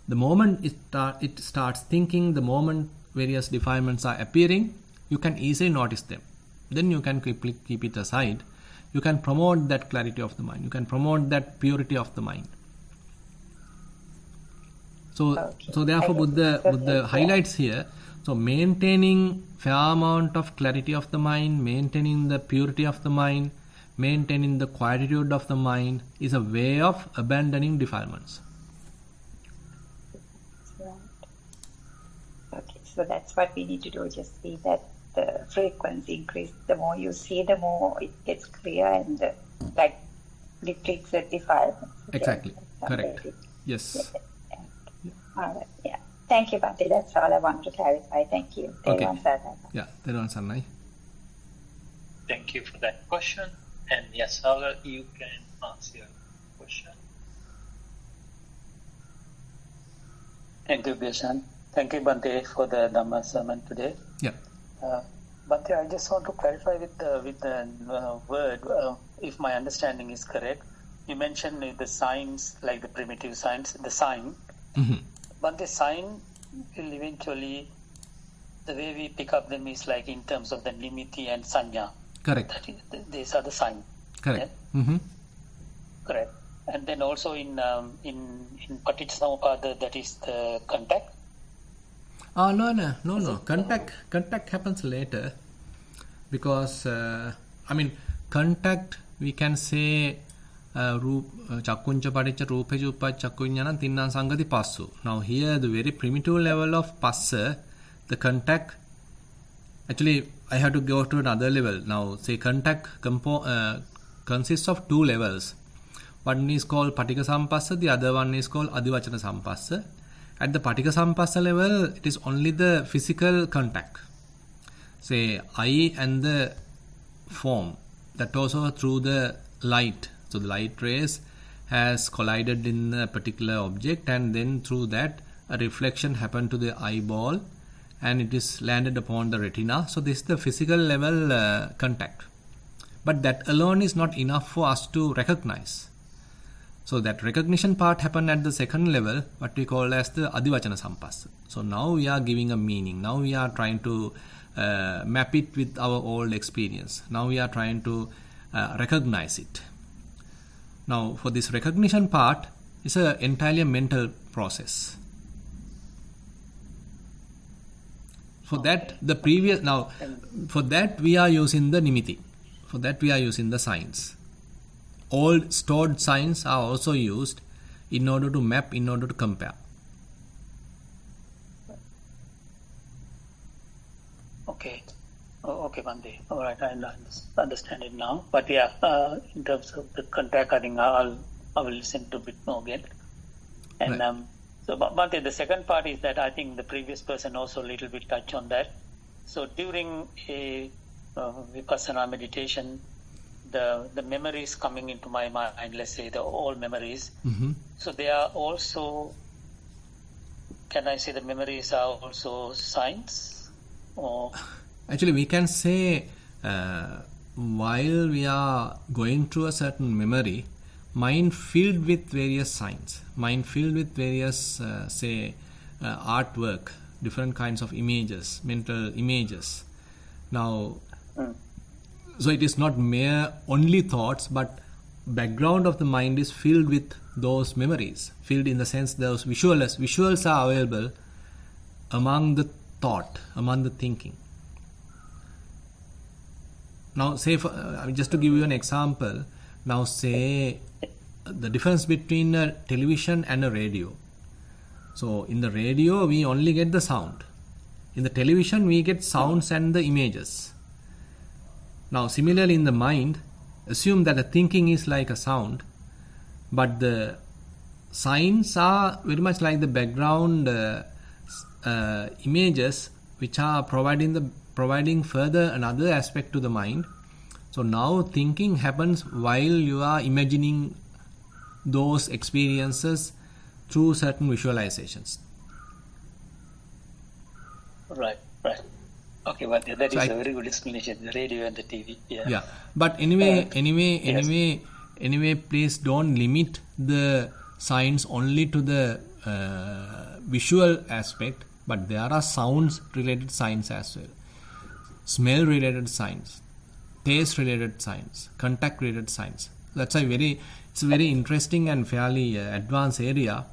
The moment it starts thinking, the moment various defilements are appearing, you can easily notice them. Then you can keep it aside. You can promote that clarity of the mind. You can promote that purity of the mind. So therefore Buddha highlights here. So maintaining fair amount of clarity of the mind, maintaining the purity of the mind, maintaining the quietude of the mind is a way of abandoning defilements. Okay, so that's what we need to do. Just see that the frequency increase. The more you see, the more it gets clear and depletes the defilements. Exactly. Correct. Yes. All right. Yeah. Thank you, Bhante. That's all I want to clarify. Thank you. Okay. Yeah. Thank you for that question. And yes, Saga, you can ask your question. Thank you, Bhushan. Thank you, Bhante, for the Dhamma sermon today. Yeah. Bhante, I just want to clarify with the word, if my understanding is correct. You mentioned the signs, like the primitive signs, the sign. Mm-hmm. But the sign will eventually, the way we pick up them is like in terms of the nimitti and sanya. Correct. These are the signs. Correct. Yeah? Mm-hmm. Correct. And then also in Paticcasamuppada, that is the contact. No. Contact happens later, because contact, we can say chakkuncha padicca rupeja uppacca chakkuññana tinnan sangati passu. Now here the very primitive level of passa, the contact, actually I have to go to another level. Now say contact consists of two levels. One is called paticca sampassa, the other one is called adivachana sampassa. At the paticca sampassa level, it is only the physical contact. Say eye and the form, that also through the light. So the light rays has collided in a particular object, and then through that a reflection happened to the eyeball and it is landed upon the retina. So this is the physical level contact. But that alone is not enough for us to recognize. So that recognition part happened at the second level, what we call as the adivachana sampassa. So now we are giving a meaning. Now we are trying to map it with our old experience. Now we are trying to recognize it. Now for this recognition part, it's an entirely mental process. For that, for that we are using the nimitti. For that we are using the signs. Old stored signs are also used in order to map, in order to compare. Okay, Bhante. All right, I understand it now. But yeah, in terms of the contact, I think I will listen to a bit more again. And right. So, Bhante, the second part is that I think the previous person also a little bit touched on that. So during a Vipassana meditation, the memories coming into my mind, let's say the old memories. Mm-hmm. So they are also, can I say the memories are also signs? Or actually we can say while we are going through a certain memory, mind filled with various signs, mind filled with various artwork, different kinds of images, mental images. Now so it is not mere only thoughts, but background of the mind is filled with those memories, filled in the sense those visuals are available among the thought, among the thinking. Now say just to give you an example, now say the difference between a television and a radio. So in the radio we only get the sound, in the television we get sounds and the images. Now similarly in the mind, assume that the thinking is like a sound, but the signs are very much like the background images which are providing further another aspect to the mind. So now thinking happens while you are imagining those experiences through certain visualizations. Right. Okay, but that is a very good explanation. The radio and the TV. Yeah. But anyway, please don't limit the signs only to the visual aspect, but there are sounds related signs as well, smell related signs, taste related signs, contact related signs. It's a very interesting and fairly advanced area.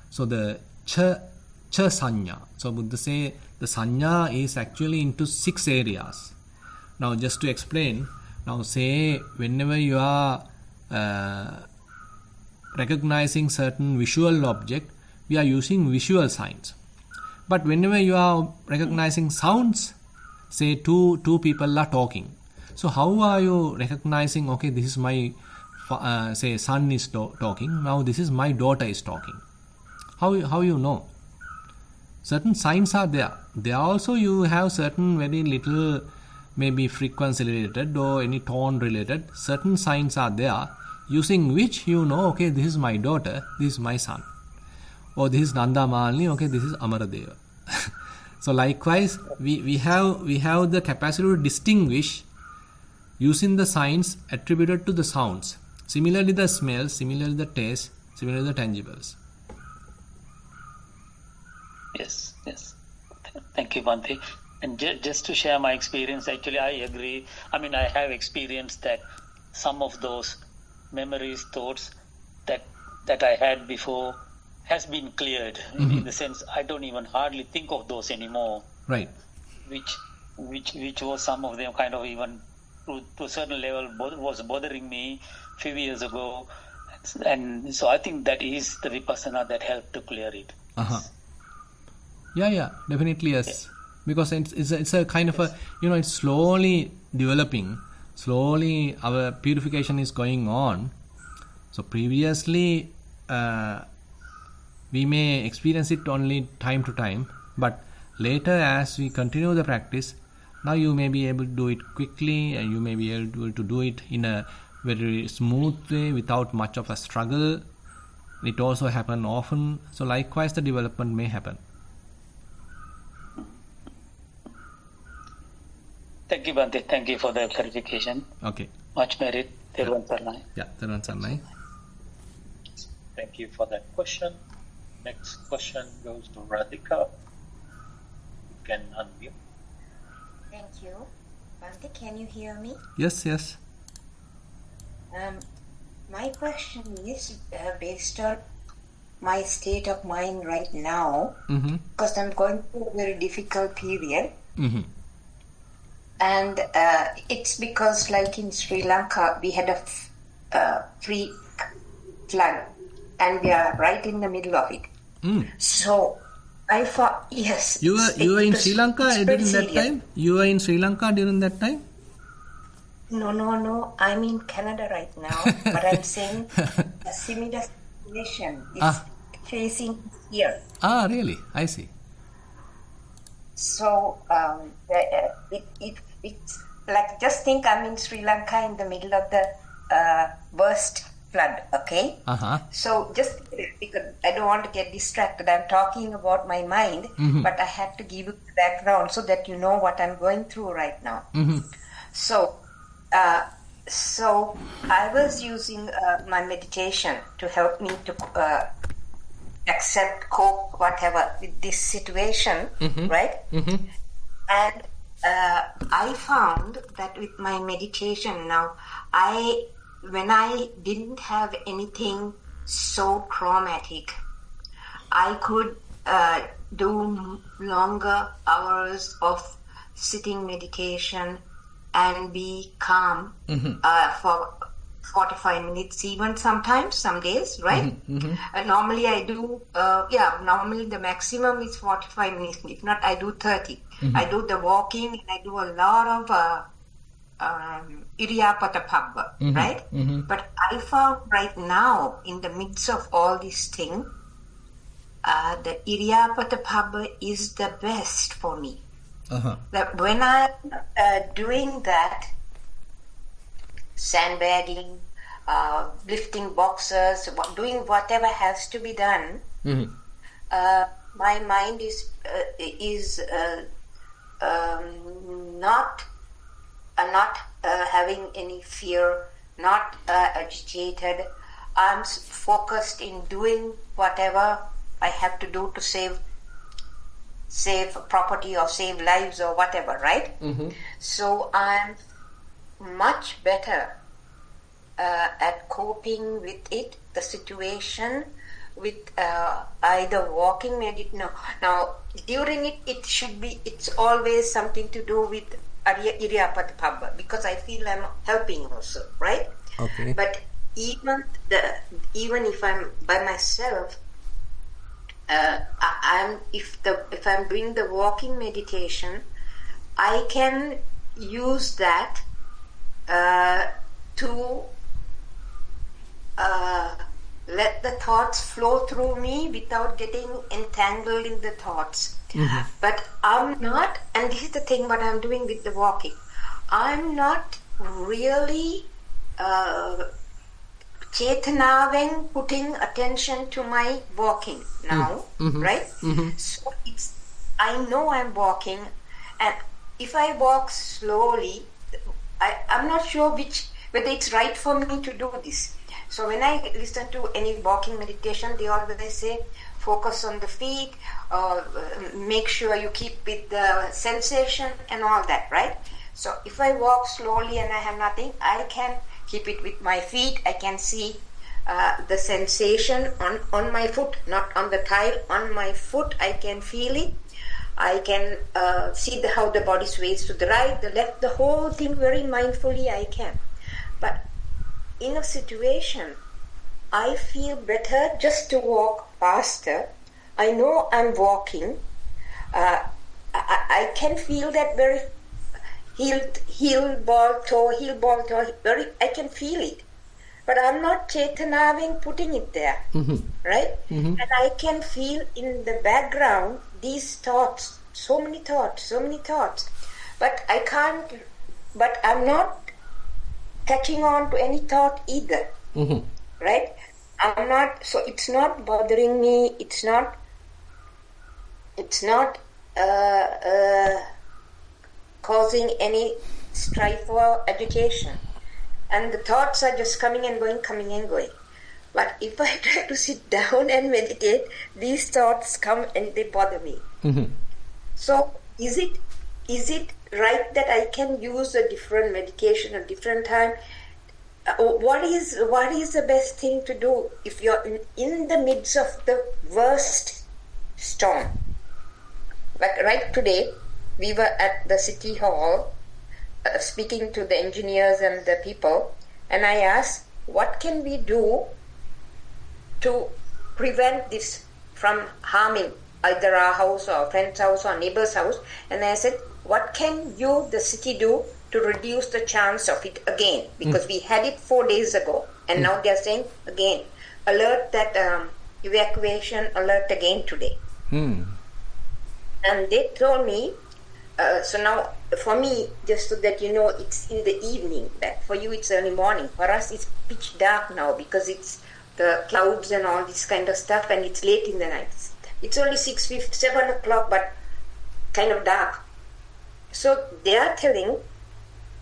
So the cha sanya. So Buddha say the sanya is actually into 6 areas. Now just to explain, now say whenever you are recognizing certain visual object, we are using visual signs. But whenever you are recognizing sounds, say two people are talking. So how are you recognizing, okay, this is my say son is talking, now this is my daughter is talking? How you know? Certain signs are there. There also you have certain very little, maybe frequency related or any tone related, certain signs are there using which you know, okay, this is my daughter, this is my son, or this is Nanda Malini, okay, this is Amaradeva. So likewise we have the capacity to distinguish using the signs attributed to the sounds. Similarly the smells, similarly the taste, similarly the tangibles. Yes. Thank you, Bhante. And just to share my experience, actually I agree. I mean, I have experienced that some of those memories, thoughts that I had before has been cleared. In the sense, I don't even hardly think of those anymore. Right. Which was some of them kind of even to a certain level was bothering me a few years ago. And so I think that is the vipassana that helped to clear it. Yeah, definitely yes. Yeah. Because it's a kind of a, it's slowly developing. Slowly our purification is going on. So previously we may experience it only time to time, but later as we continue the practice, now you may be able to do it quickly, and you may be able to do it in a very smooth way without much of a struggle. It also happens often. So likewise the development may happen. Thank you, Bhante. Thank you for the clarification. Okay. Much merit. Thero Sarnai. Yeah, Thero Sarnai. Thank you for that question. Next question goes to Radhika. You can unmute. Thank you. Bhante, can you hear me? Yes. My question is based on my state of mind right now, because I'm going through a very difficult period. And it's because, like in Sri Lanka, we had a freak flood, and we are right in the middle of it. So I thought, yes. You were in Sri Lanka during that time? You were in Sri Lanka during that time? No. I'm in Canada right now, but I'm saying a similar situation is facing here. Really? I see. So it's like, just think I'm in Sri Lanka in the middle of the burst flood, okay? So just because I don't want to get distracted, I'm talking about my mind, but I had to give you the background so that you know what I'm going through right now. So I was using my meditation to help me to accept, cope, whatever with this situation, right? And I found that with my meditation now, when I didn't have anything so traumatic, I could do longer hours of sitting meditation and be calm for 45 minutes even sometimes, some days, right? Normally I do, normally the maximum is 45 minutes. If not, I do 30. I do the walking, and I do a lot of Iriyapata, right? But I found right now, in the midst of all these things, the Iriyapata is the best for me. That when I'm doing that, sandbagging, lifting boxes, doing whatever has to be done, my mind is not having any fear, not agitated. I'm focused in doing whatever I have to do to save property or save lives or whatever, right? So I'm much better at coping with it, the situation, with either walking, Now, during it's always something to do with Iriyapata, because I feel I'm helping also, right? Okay. But even if I'm by myself, if I'm doing the walking meditation, I can use that to let the thoughts flow through me without getting entangled in the thoughts. But I'm not, and this is the thing what I'm doing with the walking, I'm not really Chetanaven putting attention to my walking now, right? So I know I'm walking, and if I walk slowly, I'm not sure whether it's right for me to do this. So when I listen to any walking meditation, they always say, focus on the feet, make sure you keep with the sensation and all that, right? So if I walk slowly and I have nothing, I can keep it with my feet. I can see the sensation on my foot, not on the tile, on my foot. I can feel it. I can see how the body sways to the right, the left, the whole thing very mindfully I can. But in a situation, I feel better just to walk faster. I know I'm walking. I can feel that very heel, ball, toe, very, I can feel it. But I'm not chetanaving putting it there, right? And I can feel in the background these thoughts, so many thoughts. But I can't, but I'm not catching on to any thought either, right? I'm not, so it's not bothering me, it's not causing any strife or agitation. And the thoughts are just coming and going. But if I try to sit down and meditate, these thoughts come and they bother me. So is it right that I can use a different medication at different time? What is the best thing to do if you're in the midst of the worst storm? Like right today, we were at the city hall speaking to the engineers and the people, and I asked, what can we do to prevent this from harming either our house or our friend's house or neighbor's house? And I said, what can you, the city, do to reduce the chance of it again? Because we had it 4 days ago, and now they're saying again, alert that evacuation alert again today. And they told me, so now for me, just so that you know, it's in the evening. That for you it's early morning. For us it's pitch dark now because it's the clouds and all this kind of stuff, and it's late in the night. It's only 7 o'clock, but kind of dark. So they are telling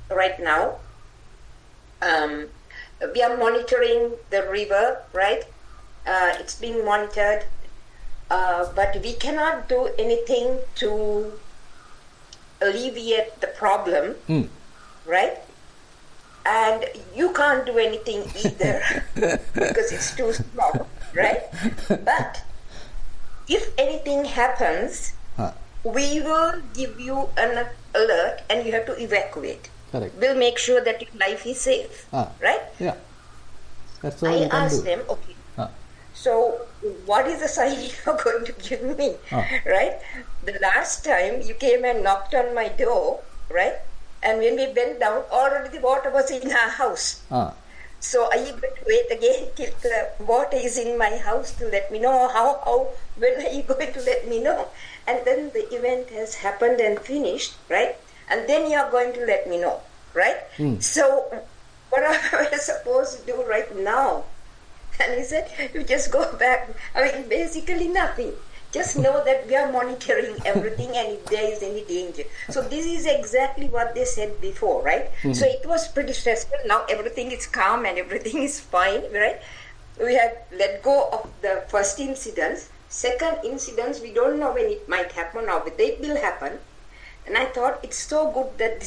right now, we are monitoring the river, right? It's being monitored, but we cannot do anything to alleviate the problem, right? And you can't do anything either because it's too strong, right? But if anything happens, we will give you an alert and you have to evacuate. Correct. We'll make sure that your life is safe, right? Yeah. That's all I you can asked do. them, okay, so what is the sign you're going to give me, right? The last time you came and knocked on my door, right? And when we bent down, already the water was in our house. So are you going to wait again till the water is in my house to let me know? When are you going to let me know? And then the event has happened and finished, right? And then you are going to let me know, right? So what am I supposed to do right now? And he said, you just go back. I mean, basically nothing. Just know that we are monitoring everything and if there is any danger. So this is exactly what they said before, right? So it was pretty stressful. Now everything is calm and everything is fine, right? We have let go of the first incidents. Second incidents, we don't know when it might happen or whether it will happen. And I thought it's so good that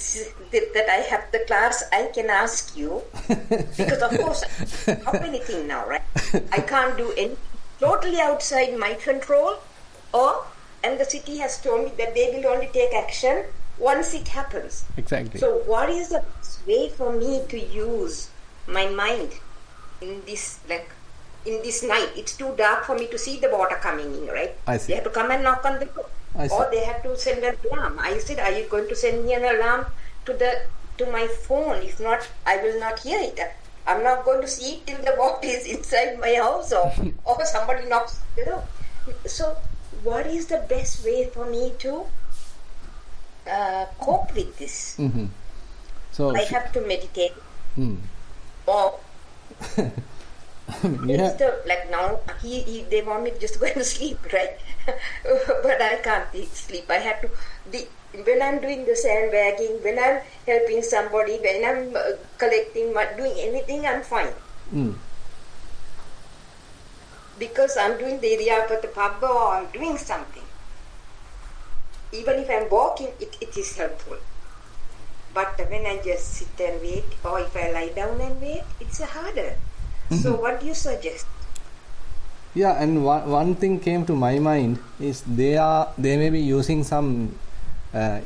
that I have the class. I can ask you because of course I don't have anything now, right? I can't do anything totally outside my control. And the city has told me that they will only take action once it happens. Exactly. So what is the best way for me to use my mind in this night? It's too dark for me to see the water coming in, right? I see. They have to come and knock on the door. Or they have to send an alarm. I said, are you going to send me an alarm to my phone? If not, I will not hear it. I'm not going to see it till the water is inside my house or somebody knocks the door. So what is the best way for me to cope with this? So I have to meditate. Or like now, they want me to just go and sleep, right? But I can't sleep. I have to. When I'm doing the sandbagging, when I'm helping somebody, when I'm collecting, doing anything, I'm fine. Because I'm doing the Iriyapata or I'm doing something. Even if I'm walking, it is helpful. But when I just sit and wait, or if I lie down and wait, it's harder. So what do you suggest? Yeah, and one thing came to my mind is they may be using some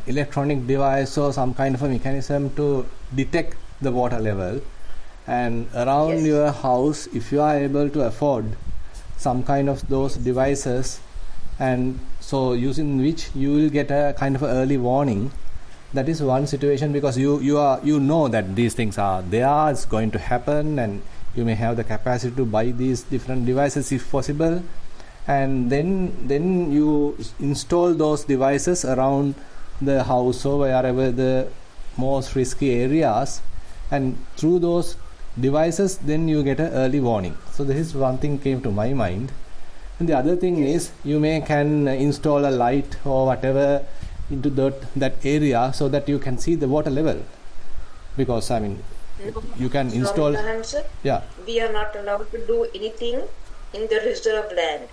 electronic device or some kind of a mechanism to detect the water level, and around your house, if you are able to afford some kind of those devices, and so using which you will get a kind of a early warning. That is one situation, because you know that these things are there, it's going to happen, and you may have the capacity to buy these different devices if possible, and then you install those devices around the house or wherever the most risky areas, and through those devices then you get an early warning. So this is one thing came to my mind. And the other thing is, you can install a light or whatever into that area so that you can see the water level, because you can install. Yeah, we are not allowed to do anything in the reserve land.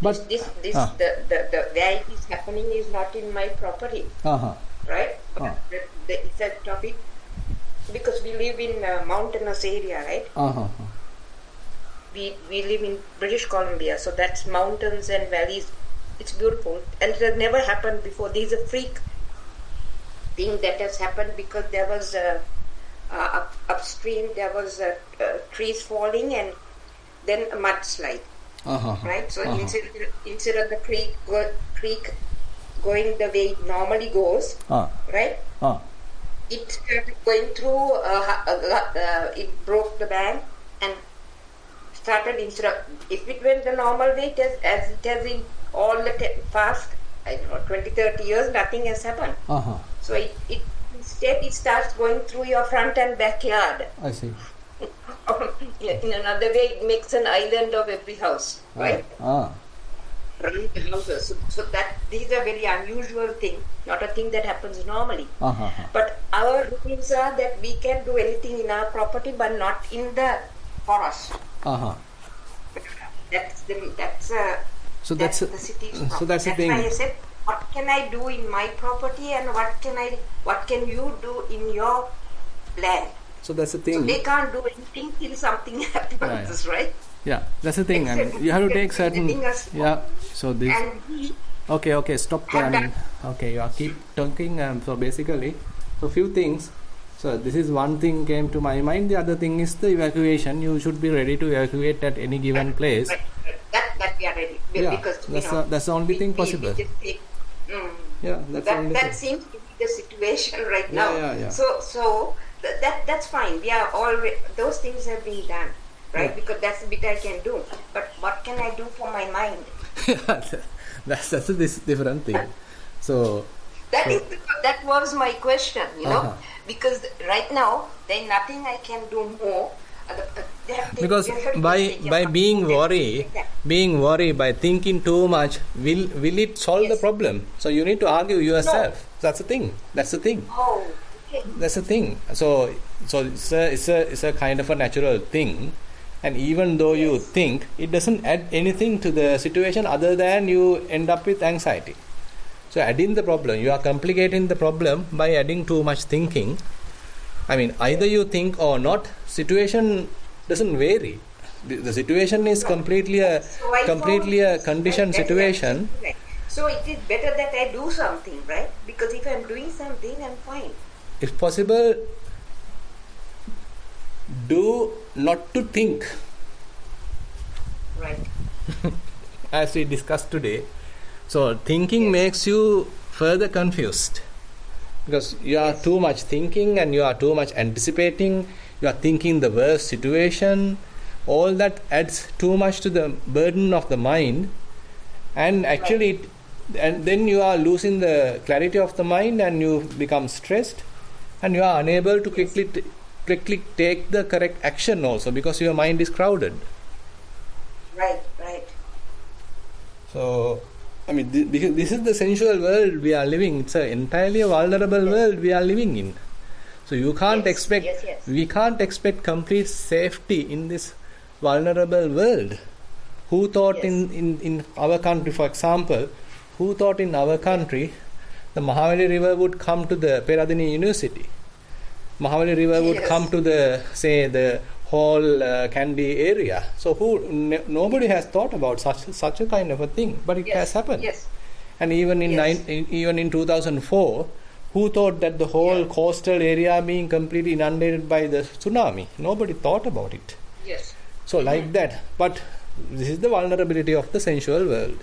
But the where it is happening is not in my property. Right? The effect of it, because we live in a mountainous area, right? We live in British Columbia, so that's mountains and valleys. It's beautiful, and it has never happened before. There is a freak thing that has happened because there was upstream, there was trees falling and then a mudslide. Right? So instead of the creek going the way it normally goes, right? It started going through. It broke the bank and started instead of, if it went the normal way, as it has in all the past, I don't know, 20-30 years, nothing has happened. So instead it starts going through your front and backyard. I see. In another way, it makes an island of every house, right? Around the houses. So that these are very unusual thing, not a thing that happens normally. But our rules are that we can do anything in our property, but not in the forest. That's the city's problem. So that's the thing. Why I said, what can I do in my property, and what can you do in your land? So that's the thing. So they can't do anything till something happens, right? Yeah, that's the thing. You have to take certain. Yeah. So this. Okay. Stop. Okay, you are keep talking. So basically, so few things. So this is one thing came to my mind. The other thing is the evacuation. You should be ready to evacuate at any given place. That we are ready. Because that's the only thing possible. That seems to be the situation right now. Yeah. So that's fine. We are all those things have been done, right? Because that's the bit I can do. But what can I do for my mind? that's this different thing. So that was my question, because right now there is nothing I can do more. Because by being worried, by thinking too much, will it solve the problem? So you need to argue yourself. No. That's the thing. Oh, okay. That's the thing. So it's a kind of a natural thing, and even though you think, it doesn't add anything to the situation other than you end up with anxiety. So adding the problem, you are complicating the problem by adding too much thinking. Either you think or not, situation doesn't vary. The situation is completely a conditioned situation. So it is better that I do something, right? Because if I'm doing something, I'm fine. If possible, do not to think. Right. As we discussed today. So thinking makes you further confused. Because you are too much thinking and you are too much anticipating, you are thinking the worst situation, all that adds too much to the burden of the mind, and actually, and then you are losing the clarity of the mind and you become stressed, and you are unable to quickly take the correct action also, because your mind is crowded. Right. So, because this is the sensual world we are living. It's an entirely vulnerable world we are living in. So you can't we can't expect complete safety in this vulnerable world. Who thought in our country, for example, who thought in our country the Mahavali River would come to the Peradeniya University? Mahavali River would come to the whole Kandy area. So nobody has thought about such a kind of a thing, but it has happened. Yes. And even in 2004, who thought that the whole coastal area being completely inundated by the tsunami? Nobody thought about it. Yes. So like that. But this is the vulnerability of the sensual world.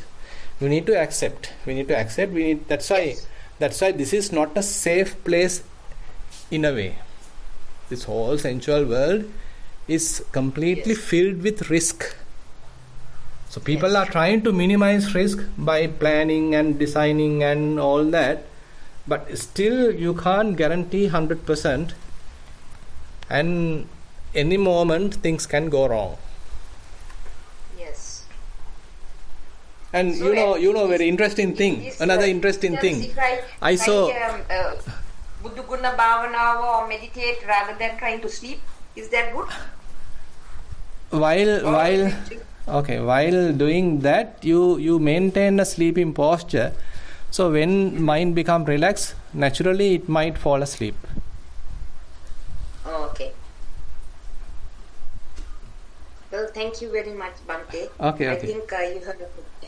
We need to accept. That's why this is not a safe place in a way. This whole sensual world is completely filled with risk. So people are trying to minimize risk by planning and designing and all that, but still you can't guarantee 100%, and any moment things can go wrong. Yes. And So very interesting thing. Another interesting thing. I saw. Buddhaguna Bhavana or meditate rather than trying to sleep. Is that good? While doing that, you maintain a sleeping posture. So when mind become relaxed, naturally it might fall asleep. Okay. Well, thank you very much, Bhante. Okay. I think you have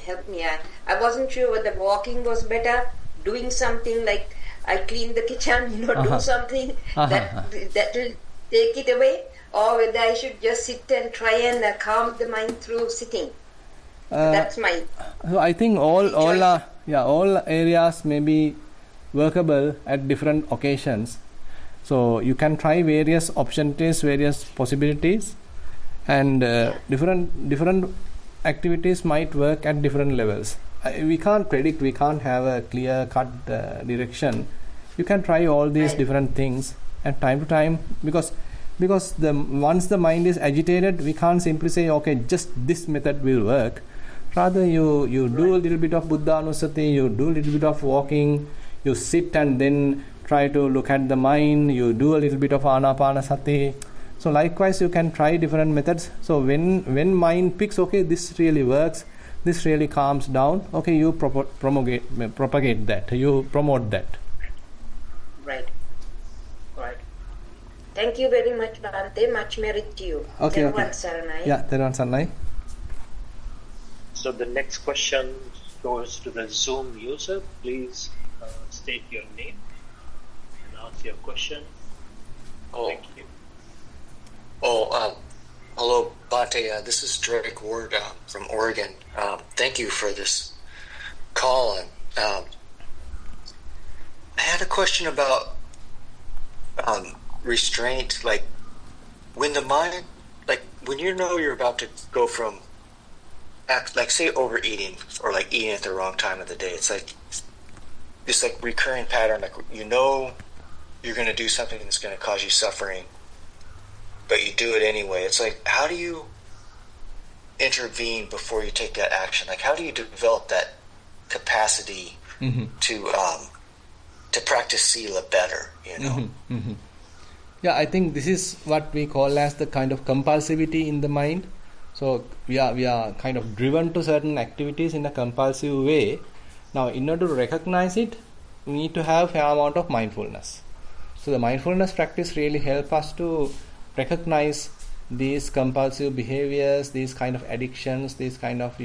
helped me. I wasn't sure whether walking was better, doing something like I clean the kitchen, do something that will take it away, or whether I should just sit and try and calm the mind through sitting. That's my. I think all areas may be workable at different occasions. So you can try various options, various possibilities, and different activities might work at different levels. We can't predict. We can't have a clear-cut direction. You can try all these different things at time to time, because once the mind is agitated, we can't simply say, okay, just this method will work. Rather, you do a little bit of Buddha Anusati, you do a little bit of walking, you sit and then try to look at the mind, you do a little bit of Anapanasati. So likewise, you can try different methods. So when mind picks, okay, this really works, this really calms down, okay, you propagate that, you promote that. Right. Thank you very much, Bhante. Much merit to you. Okay. Saranai. Thero Saranai. So the next question goes to the Zoom user. Please state your name and ask your question. Thank you. Hello, Bhante. This is Drake Ward from Oregon. Thank you for this call. I had a question about restraint. Like when the mind, like when you know you're about to go from like say overeating or like eating at the wrong time of the day, it's like this like recurring pattern, like you know you're going to do something that's going to cause you suffering, but you do it anyway. It's like, how do you intervene before you take that action? Like, how do you develop that capacity to practice sila better, you know? Yeah, I think this is what we call as the kind of compulsivity in the mind. So we are kind of driven to certain activities in a compulsive way. Now, in order to recognize it, we need to have a fair amount of mindfulness. So the mindfulness practice really helps us to recognize these compulsive behaviors, these kind of addictions, these kind of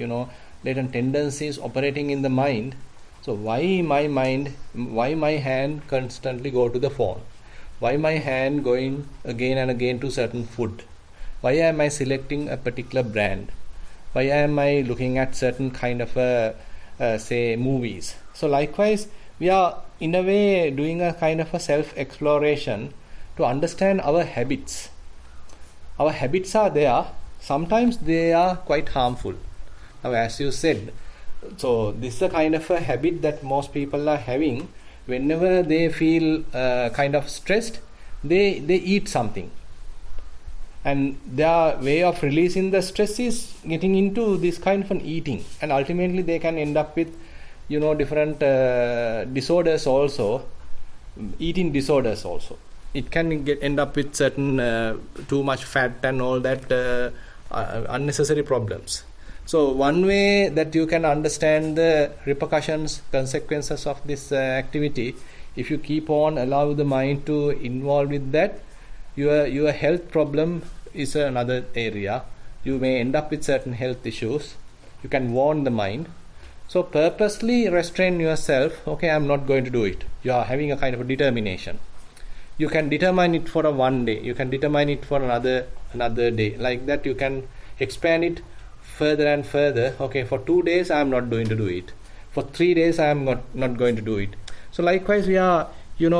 latent tendencies operating in the mind. So why my hand constantly go to the phone? Why my hand going again and again to certain food? Why am I selecting a particular brand? Why am I looking at certain kind of say movies? So likewise, we are in a way doing a kind of a self-exploration to understand our habits. Our habits are there. Sometimes they are quite harmful. Now, as you said, so this is a kind of a habit that most people are having. Whenever they feel kind of stressed, they eat something. And their way of releasing the stress is getting into this kind of an eating. And ultimately they can end up with, different disorders also, eating disorders also. It can end up with certain too much fat and all that unnecessary problems. So one way that you can understand the repercussions, consequences of this activity, if you keep on allow the mind to involve with that, your health problem is another area. You may end up with certain health issues. You can warn the mind. So purposely restrain yourself. Okay, I'm not going to do it. You are having a kind of a determination. You can determine it for a one day. You can determine it for another day. Like that, you can expand it further and further. Okay, for 2 days I'm not going to do it. For 3 days I'm not going to do it. So likewise, we are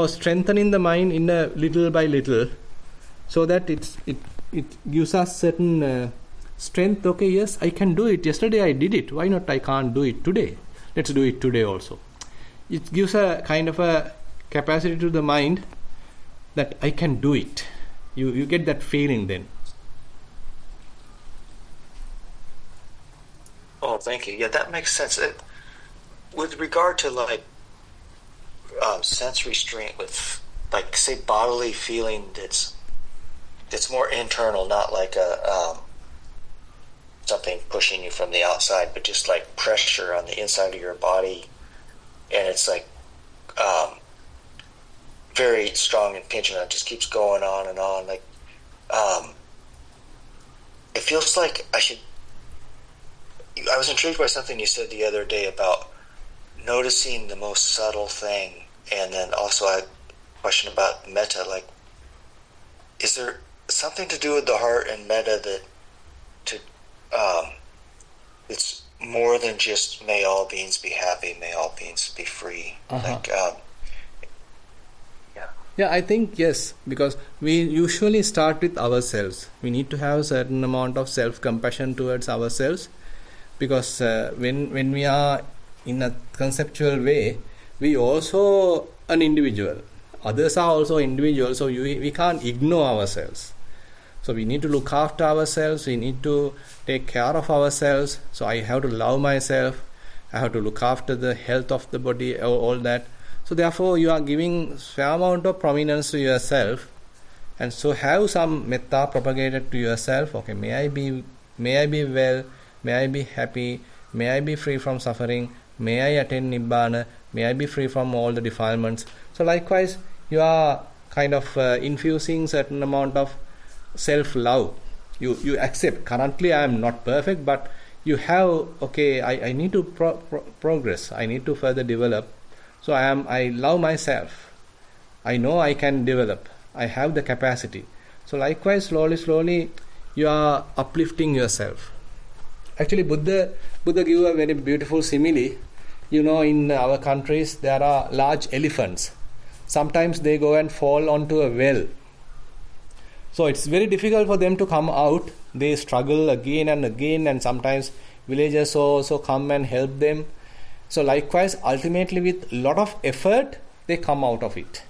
strengthening the mind in a little by little, so that it gives us certain strength. Okay, yes, I can do it. Yesterday I did it. Why not I can't do it today? Let's do it today also. It gives a kind of a capacity to the mind that I can do it. You get that feeling then. Oh, thank you. Yeah, that makes sense. With regard to sense restraint, with say bodily feeling that's more internal, not like a something pushing you from the outside, but just like pressure on the inside of your body, and it's like very strong impingement. It just keeps going on and on. It feels like I was intrigued by something you said the other day about noticing the most subtle thing, and then also I had a question about metta. Is there something to do with the heart and metta it's more than just may all beings be happy, may all beings be free? Yeah, I think yes, because we usually start with ourselves. We need to have a certain amount of self-compassion towards ourselves, because when we are in a conceptual way, we also an individual. Others are also individuals, so we can't ignore ourselves. So we need to look after ourselves, we need to take care of ourselves. So I have to love myself, I have to look after the health of the body, all that. So therefore you are giving fair amount of prominence to yourself, and so have some metta propagated to yourself. Okay, may I be well, may I be happy, may I be free from suffering, may I attain Nibbana, may I be free from all the defilements. So likewise, you are kind of infusing certain amount of self-love. You accept, currently I am not perfect, but you have, okay, I need to progress, I need to further develop. So I love myself, I know I can develop, I have the capacity. So likewise, slowly you are uplifting yourself. Actually, Buddha gave a very beautiful simile. In our countries there are large elephants. Sometimes they go and fall onto a well. So it's very difficult for them to come out. They struggle again and again, and sometimes villagers also come and help them. So likewise, ultimately with lot of effort, they come out of it.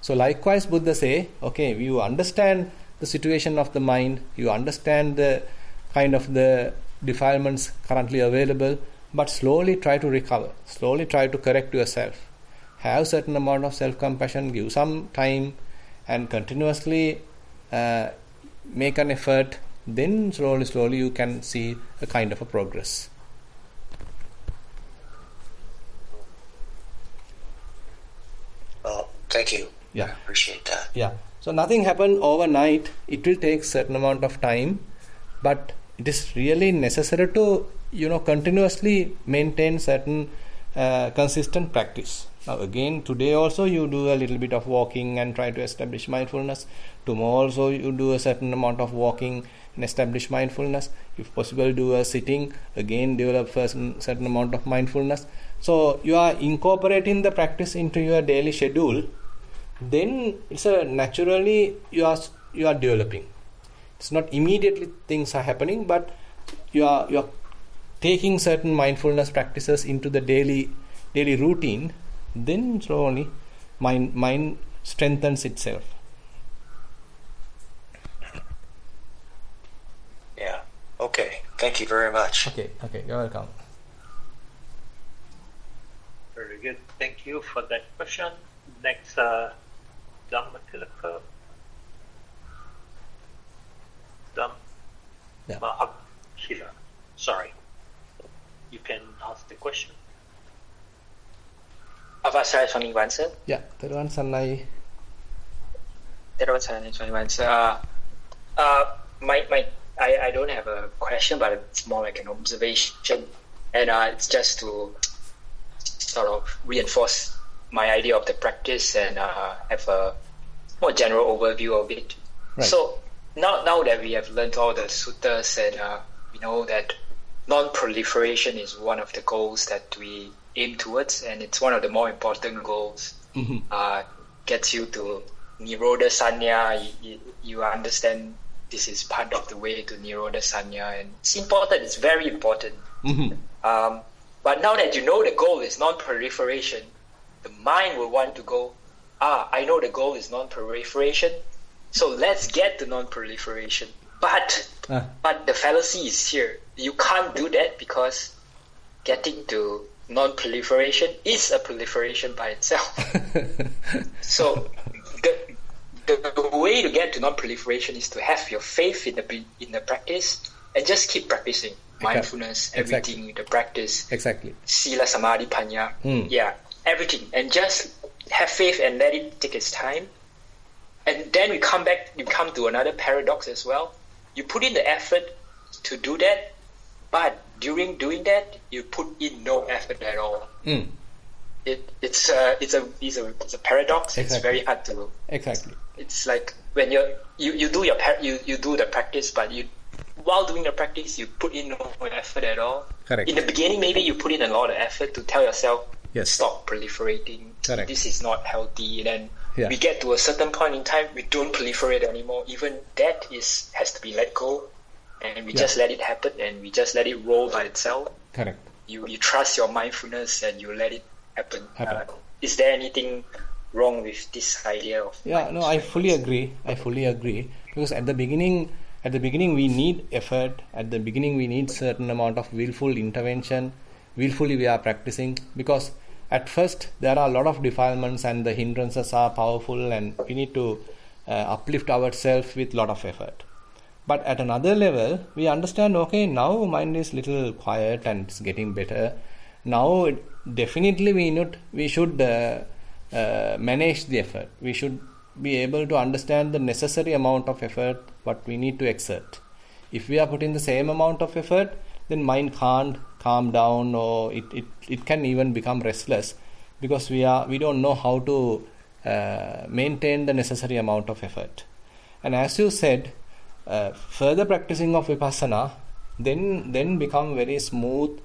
So likewise, Buddha say, okay, you understand the situation of the mind, you understand the kind of the defilements currently available, but slowly try to recover, slowly try to correct yourself. Have certain amount of self-compassion, give some time, and continuously make an effort. Then slowly you can see a kind of a progress. Well, thank you. Yeah. I appreciate that. Yeah. So nothing happened overnight. It will take certain amount of time, but it is really necessary to continuously maintain certain consistent practice. Now again, today also you do a little bit of walking and try to establish mindfulness. Tomorrow also you do a certain amount of walking and establish mindfulness. If possible, do a sitting, again develop a certain amount of mindfulness. So you are incorporating the practice into your daily schedule. Then it's naturally you are developing. It's not immediately things are happening, but you are taking certain mindfulness practices into the daily routine. Then slowly mind strengthens itself. Yeah. Okay. Thank you very much. Okay. You're welcome. Very good. Thank you for that question. Next, Dhammatilaka. Yeah. Mahakila. Sorry. you can ask the question. Avasara Swami Vansa. Yeah, Theruvan Sannai. Thero Swami Vansa. I don't have a question, but it's more like an observation, and it's just to sort of reinforce my idea of the practice and have a more general overview of it. Right. So now that we have learned all the suttas and we know that non-proliferation is one of the goals that we aim towards, and it's one of the more important goals. Gets you to Nirodha Sanya. You understand this is part of the way to Nirodha Sanya, and it's important. It's very important. But now that you know the goal is non-proliferation, the mind will want to go, I know the goal is non-proliferation, so let's get to non-proliferation. But the fallacy is here. You can't do that because getting to non-proliferation is a proliferation by itself. So the way to get to non-proliferation is to have your faith in the practice and just keep practicing mindfulness, everything, the practice. Exactly. Sila, Samadhi, Panya. Yeah, everything. And just have faith and let it take its time. And then you come to another paradox as well. You put in the effort to do that, but during doing that, you put in no effort at all. It's a paradox. Exactly. It's very hard to. Exactly. It's like when you do the practice, but while doing the practice, you put in no effort at all. Correct. In the beginning, maybe you put in a lot of effort to tell yourself, yes, stop proliferating. Correct. This is not healthy. And then we get to a certain point in time, we don't proliferate anymore. Even that has to be let go, and we just let it happen, and we just let it roll by itself. Correct. You trust your mindfulness and you let it happen. Is there anything wrong with this idea of no, I fully agree because at the beginning we need effort. At the beginning we need certain amount of willful intervention. Willfully we are practicing, because at first there are a lot of defilements and the hindrances are powerful, and we need to uplift ourselves with lot of effort. But at another level we understand, okay, now mind is little quiet and it's getting better. Now definitely we should manage the effort. We should be able to understand the necessary amount of effort what we need to exert. If we are putting the same amount of effort, then mind can't calm down, or it can even become restless, because we don't know how to maintain the necessary amount of effort. And as you said, further practicing of vipassana then become very smooth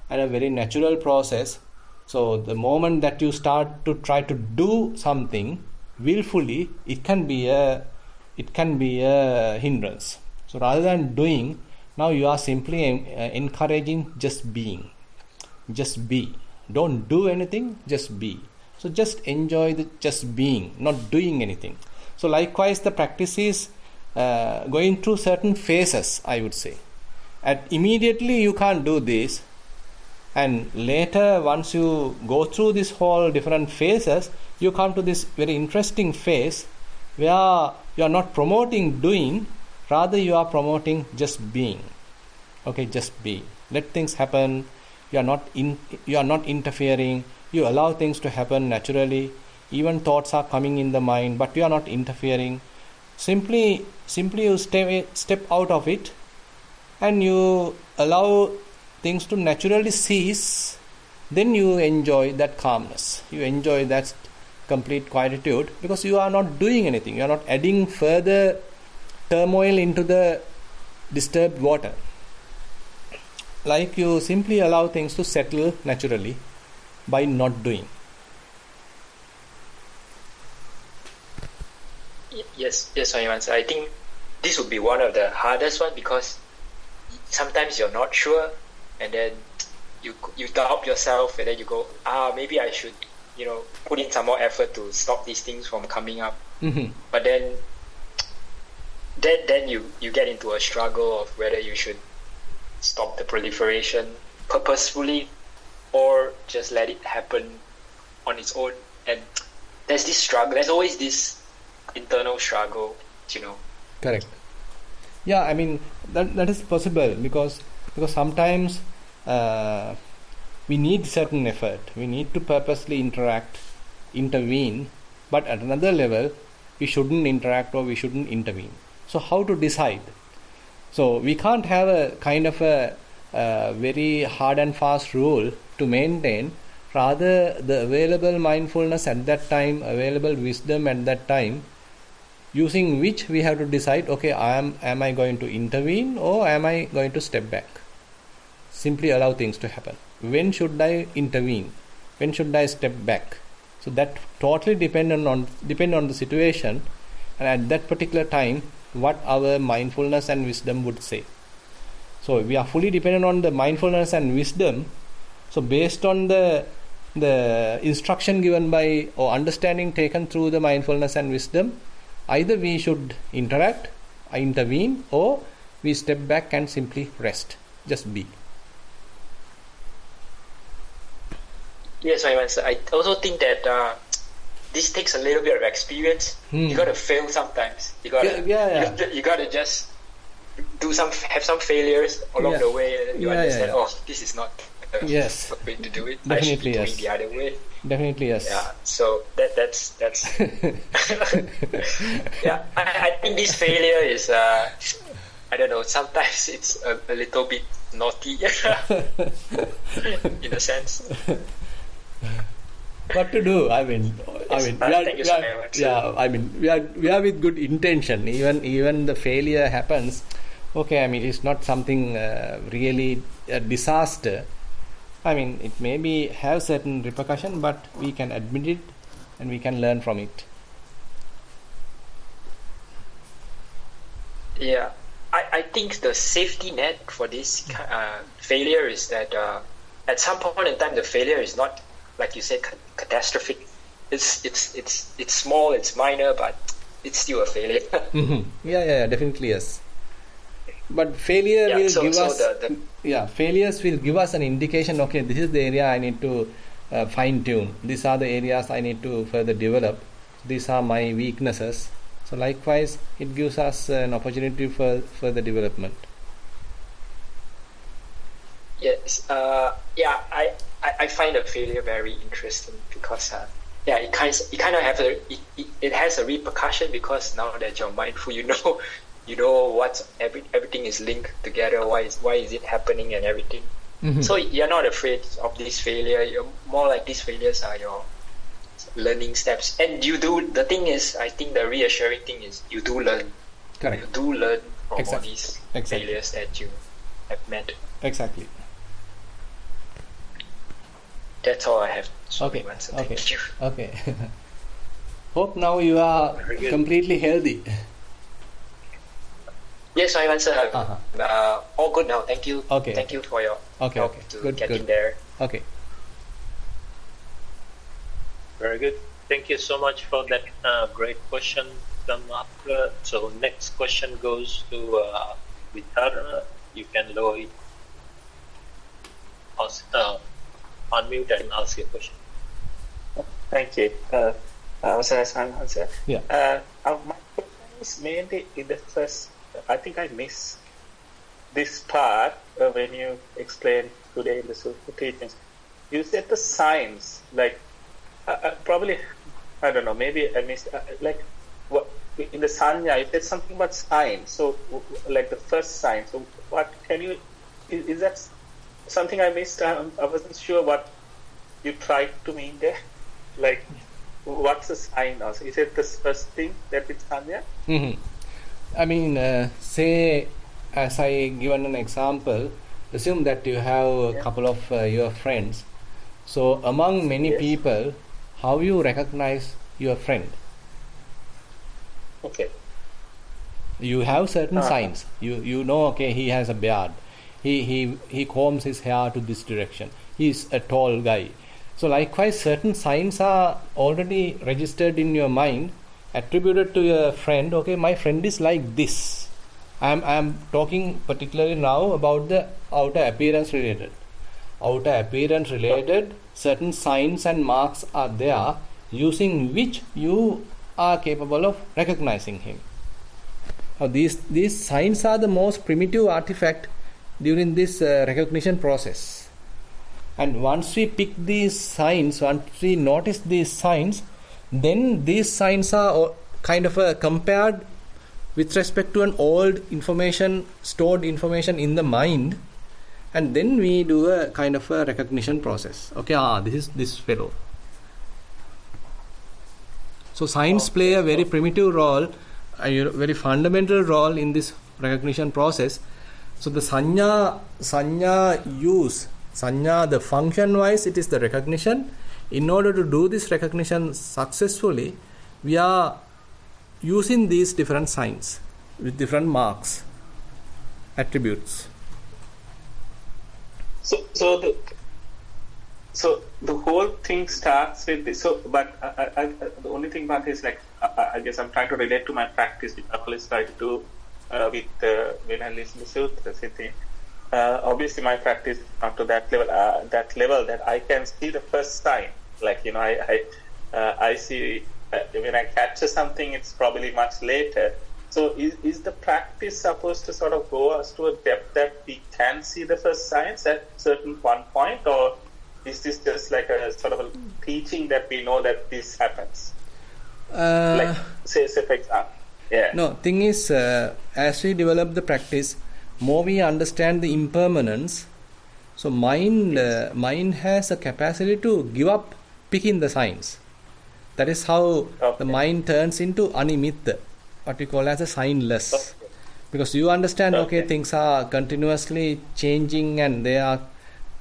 and a very natural process. So the moment that you start to try to do something willfully, it can be a hindrance. So rather than doing, now you are simply encouraging just being. Just be. Don't do anything, just be. So just enjoy the just being, not doing anything. So likewise the practice is going through certain phases, I would say. Immediately you can't do this, and later once you go through this whole different phases, you come to this very interesting phase where you are not promoting doing, rather you are promoting just being. Okay, just be. Let things happen. You are not interfering. You allow things to happen naturally. Even thoughts are coming in the mind, but you are not interfering. Simply you step out of it, and you allow things to naturally cease. Then you enjoy that calmness. You enjoy that complete quietude, because you are not doing anything. You are not adding further turmoil into the disturbed water. Like you simply allow things to settle naturally by not doing. Yes, Swami. I think this would be one of the hardest ones, because sometimes you're not sure, and then you doubt yourself, and then you go, maybe I should, put in some more effort to stop these things from coming up. But then you get into a struggle of whether you should stop the proliferation purposefully or just let it happen on its own. And there's this struggle. There's always this internal struggle, Correct. Yeah, I mean that is possible, because sometimes we need certain effort. We need to purposely intervene, but at another level, we shouldn't interact or we shouldn't intervene. So how to decide? So we can't have a kind of a very hard and fast rule to maintain. Rather, the available mindfulness at that time, available wisdom at that time, using which we have to decide, okay, am I going to intervene or am I going to step back? Simply allow things to happen. When should I intervene? When should I step back? So that totally depend on the situation, and at that particular time, what our mindfulness and wisdom would say. So we are fully dependent on the mindfulness and wisdom. So based on the instruction given by or understanding taken through the mindfulness and wisdom, either we should intervene, or we step back and simply rest, just be. Yes, I also think that this takes a little bit of experience. You got to fail sometimes. You got to you got to just have some failures along the way, and then you understand. Oh, this is not the way to do it. Definitely, I should be doing the other way. Definitely, yes. Yeah. So that's yeah. I think this failure is I don't know. Sometimes it's a little bit naughty in a sense. What to do? We are with good intention. Even the failure happens. Okay, it's not something really a disaster. It may have certain repercussion, but we can admit it and we can learn from it. Yeah, I think the safety net for this failure is that at some point in time the failure is not, like you said, catastrophic. It's small, it's minor, but it's still a failure. Yeah, definitely yes. But failure will give us failures will give us an indication. Okay, this is the area I need to fine tune. These are the areas I need to further develop. These are my weaknesses. So likewise, it gives us an opportunity for further development. Yes. I find a failure very interesting because it kind of have it has a repercussion, because now that you're mindful, you know what everything is linked together. Why is it happening and everything. So you're not afraid of this failure. You're more like these failures are your learning steps, and you do. The thing is, I think the reassuring thing is you do learn. Correct. You do learn from all these failures that you have met. Exactly. That's all I have. Okay. Hope now you are completely healthy. Yes, my answer. All good now. Thank you. Okay. Thank you for your help to get in there. Okay. Very good. Thank you so much for that great question, Dhamma. So next question goes to Thero. You can lower it. Unmute and ask your question. Thank you. Also, answer. Yeah. My question is mainly in the first. I think I missed this part when you explained today in the Sutta teachings. You said the signs, like probably, I don't know, maybe I missed, what in the Sanya, you said something about signs. So, like the first sign. So, what can you, is that something I missed? I wasn't sure what you tried to mean there. Like, what's the sign also? Is it the first thing that it's Sanya? Say, as I given an example, assume that you have a couple of your friends. So among many people, how you recognize your friend? Okay. You have certain signs. You know, okay, he has a beard. He combs his hair to this direction. He's a tall guy. So likewise, certain signs are already registered in your mind, attributed to your friend. Okay, my friend is like this. I'm talking particularly now about the outer appearance related. Outer appearance related, certain signs and marks are there, using which you are capable of recognizing him. Now these signs are the most primitive artifact during this recognition process. And once we pick these signs, once we notice these signs, then these signs are kind of compared with respect to an old information, stored information in the mind, and then we do a kind of a recognition process. Okay, this is this fellow. So signs play a very primitive role, a very fundamental role in this recognition process. So the sanya use, sanya, the function wise, it is the recognition. In order to do this recognition successfully, we are using these different signs with different marks, attributes. So the whole thing starts with this. So, but the only thing about is like I guess I'm trying to relate to my practice, which I always try to do with when I listen to sutras. Obviously, my practice is not to that level that I can see the first sign. Like I see when I capture something, it's probably much later. So is the practice supposed to sort of go us to a depth that we can see the first signs at certain one point, or is this just like a sort of a teaching that we know that this happens? Like say for example, yeah. No, thing is, as we develop the practice, more we understand the impermanence. So mind has a capacity to give up picking the signs. That is how the mind turns into animitta, what we call as a signless. Okay. Because you understand, things are continuously changing and they are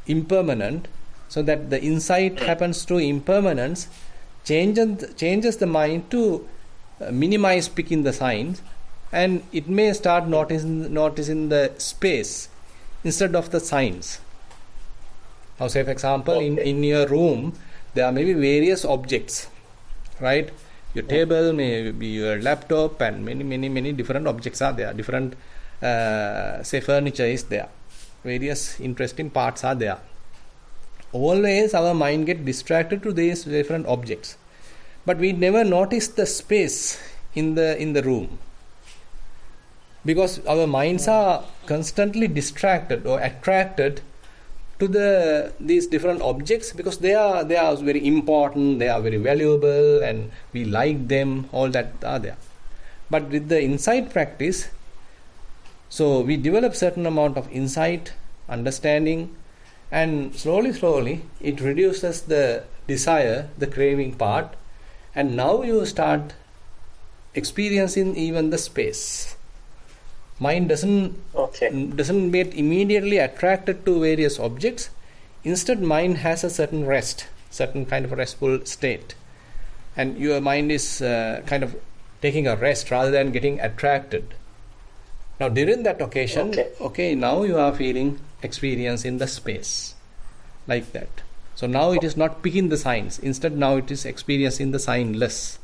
impermanent, so that the insight happens through impermanence, changes the mind to minimize picking the signs, and it may start noticing the space instead of the signs. Now, say for example, in your room, there are maybe various objects, right? Your table, maybe your laptop, and many different objects are there. Different, say, furniture is there. Various interesting parts are there. Always our mind gets distracted to these different objects, but we never notice the space in the room, because our minds are constantly distracted or attracted to these different objects, because they are very important, they are very valuable, and we like them. All that are there. But with the insight practice, so we develop certain amount of insight, understanding, and slowly it reduces the desire, the craving part, and now you start experiencing even the space. Mind doesn't get immediately attracted to various objects. Instead, mind has a certain rest, certain kind of restful state, and your mind is kind of taking a rest rather than getting attracted. Now, during that occasion, now you are feeling experience in the space, like that. So now it is not picking the signs. Instead, now it is experiencing the signless.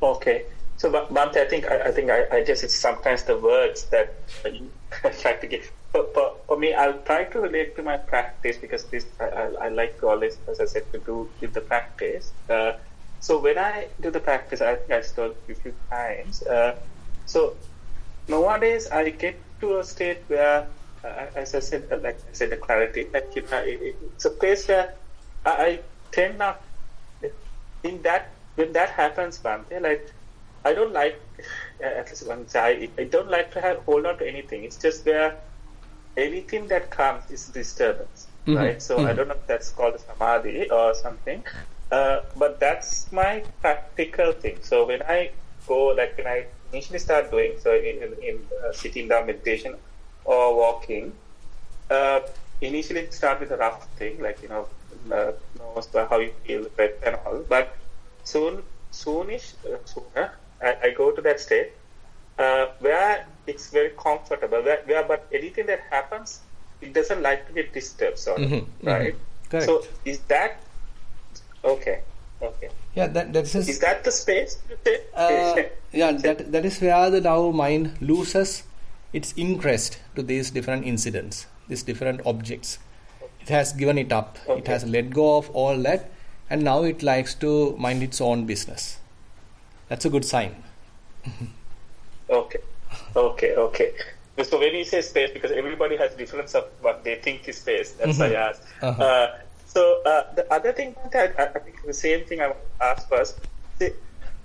Okay. So, Bhante, I guess it's sometimes the words that you try to get. For me, I'll try to relate to my practice, because this I like to always, as I said, to do with the practice. So when I do the practice, I think I told you a few times. So nowadays I get to a state where, as I said, the clarity. Like it's a place where I tend not in that when that happens, Bhante, like. I don't like, at least once I don't like to hold on to anything. It's just where anything that comes is disturbance, right? So I don't know if that's called a samadhi or something, but that's my practical thing. So when I go, like when I initially start doing, so in sitting down meditation or walking, initially start with a rough thing, like, knows how you feel the breath and all, but sooner, I go to that state where it's very comfortable, where but anything that happens, it doesn't like to get disturbed, sort of, right? Correct. So is that okay? Yeah, is that the space? Yeah, that is where the now mind loses its interest to these different incidents, these different objects. It has given it up. It has let go of all that, and now it likes to mind its own business. That's a good sign. Okay. So when you say space, because everybody has difference of what they think is space, that's why I asked. So the other thing, I think the same thing I asked first.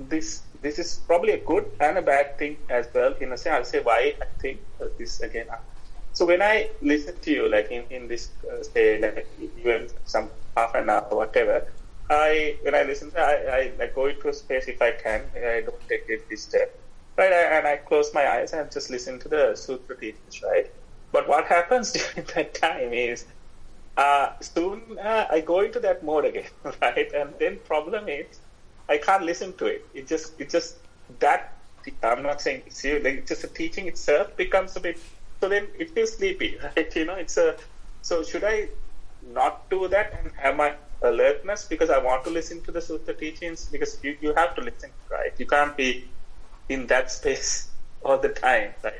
This is probably a good and a bad thing as well. In a sense, I'll say why I think this again. So when I listen to you, like in this, say, like even some half an hour or whatever, when I listen, I go into a space if I can. I don't get disturbed, right? And I close my eyes and just listen to the Sutra teachings, right? But what happens during that time is soon I go into that mode again, right? And then problem is I can't listen to it. It just that I'm not saying it's you, like just the teaching itself becomes a bit. So then it feels sleepy, right? So should I not do that and have my alertness because I want to listen to the Sutta teachings? Because you have to listen, right? You can't be in that space all the time, right?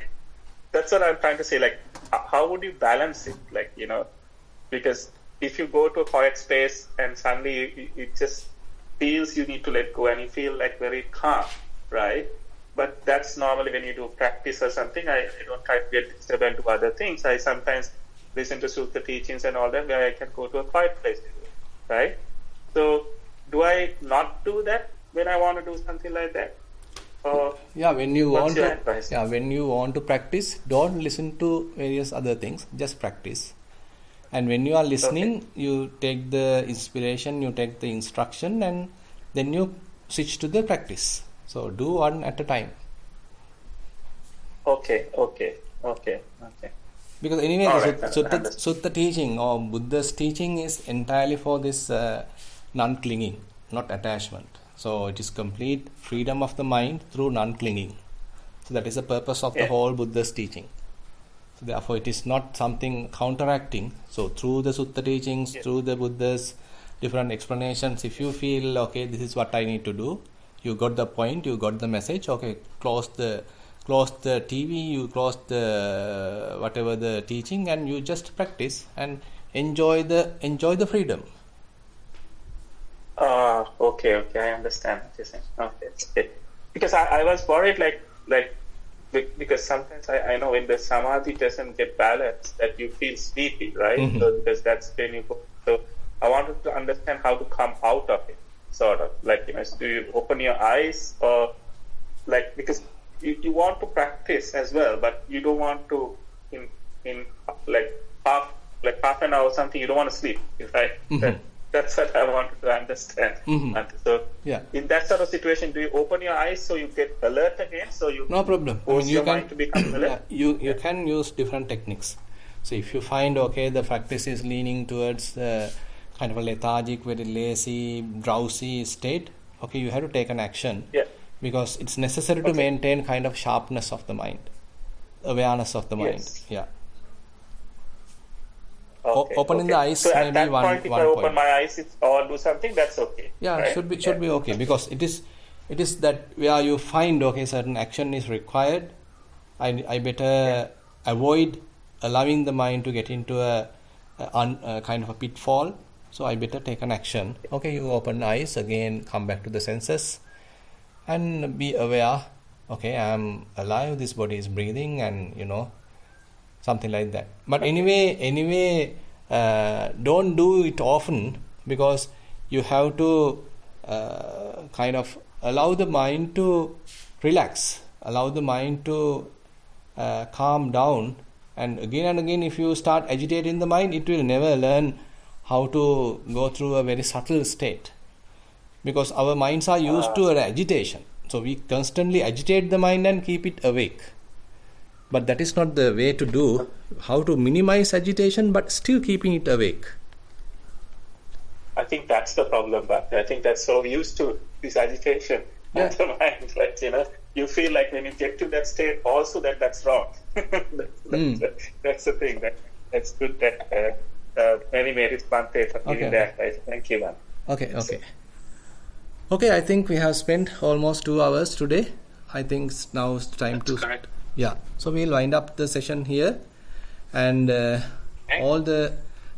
That's what I'm trying to say. Like, how would you balance it? Like, because if you go to a quiet space and suddenly it just feels you need to let go and you feel like very calm, right? But that's normally when you do practice or something. I don't try to get disturbed and do other things. I sometimes listen to Sutta teachings and all that where I can go to a quiet place, right? So do I not do that when I want to do something like that? Or when you want to practice, don't listen to various other things. Just practice. And when you are listening, you take the inspiration, you take the instruction, and then you switch to the practice. So do one at a time. Okay. Because anyway, Sutta teaching or Buddha's teaching is entirely for this non-clinging, not attachment. So it is complete freedom of the mind through non-clinging. So that is the purpose of the whole Buddha's teaching. So therefore it is not something counteracting. So through the Sutta teachings, through the Buddha's different explanations, if you feel, okay, this is what I need to do, you got the point, you got the message, okay, close the TV, you close the whatever the teaching, and you just practice and enjoy the freedom. Okay, I understand what you're saying. Okay. Because I was worried, like because sometimes I know when the samadhi doesn't get balanced, that you feel sleepy, right? Mm-hmm. So because that's when you go. So I wanted to understand how to come out of it, sort of. Like, do you open your eyes, or like, because you want to practice as well, but you don't want to in like half an hour or something. You don't want to sleep, right? Mm-hmm. That's what I wanted to understand. Mm-hmm. So, in that sort of situation, do you open your eyes so you get alert again? So you no problem. Force your mind to become alert. You can use different techniques. So if you find the practice is leaning towards kind of a lethargic, very lazy, drowsy state, you have to take an action. Yeah. Because it's necessary to maintain kind of sharpness of the mind, awareness of the mind. Yeah. Opening the eyes, so maybe at that one point, if I open my eyes or do something, that's okay. Yeah, right? should be okay, because it is that where you find certain action is required. I better avoid allowing the mind to get into a kind of a pitfall. So I better take an action. Okay, you open the eyes again, come back to the senses, and be aware. Okay, I am alive. This body is breathing, and something like that. But anyway, don't do it often, because you have to kind of allow the mind to relax, allow the mind to calm down. And again, if you start agitating the mind, it will never learn how to go through a very subtle state, because our minds are used to agitation. So we constantly agitate the mind and keep it awake. But that is not the way to do. How to minimize agitation but still keeping it awake. I think that's the problem, but I think that's so used to this agitation of the mind, right? You feel like when you get to that state also that's wrong. That's the thing. That's good that many merits Bhante for giving that. Right? Thank you, man. Okay, I think we have spent almost 2 hours today. I think now it's time to... Correct. Yeah, so we'll wind up the session here, and all the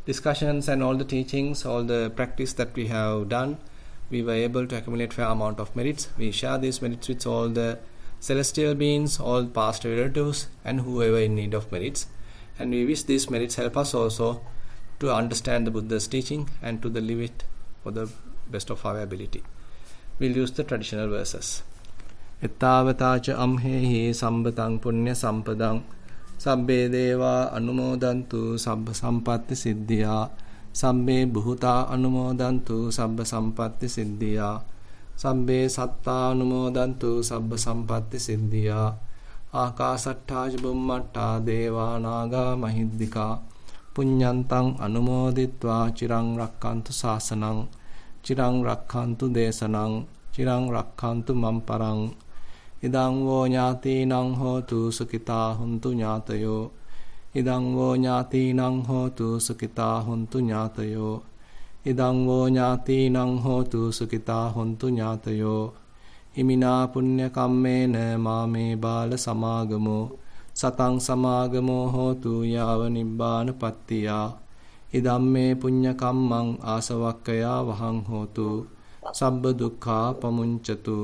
discussions and all the teachings, all the practice that we have done, we were able to accumulate fair amount of merits. We share these merits with all the celestial beings, all past relatives, and whoever in need of merits. And we wish these merits help us also to understand the Buddha's teaching and to live it for the best of our ability. We'll use the traditional verses. Ettavatacha amhehi sambatang punya sampadang sabbe deva anumodantu sabba sampatti siddhya sabbe bhuta anumodantu sabba sampatti siddhya sabbe satta anumodantu sabba sampatti siddhya akasattha bummatta deva naga mahiddika punyantang anumoditva chirang rakkantu sasanang chirang rakkantu desanang chirang rakkantu mamparang idang vo ñātīnaṁ hotu sukitā huntu ñātayo idang vo ñātīnaṁ hotu sukitā huntu ñātayo idang vo ñātīnaṁ hotu sukitā huntu ñātayo imina punya kammena māme bāla samāgamo satang samāgamo hotu yāva nibbāna pattiyā idamme punya kammang āsavakkaya vahang hotu sabba dukkha pamuncatu.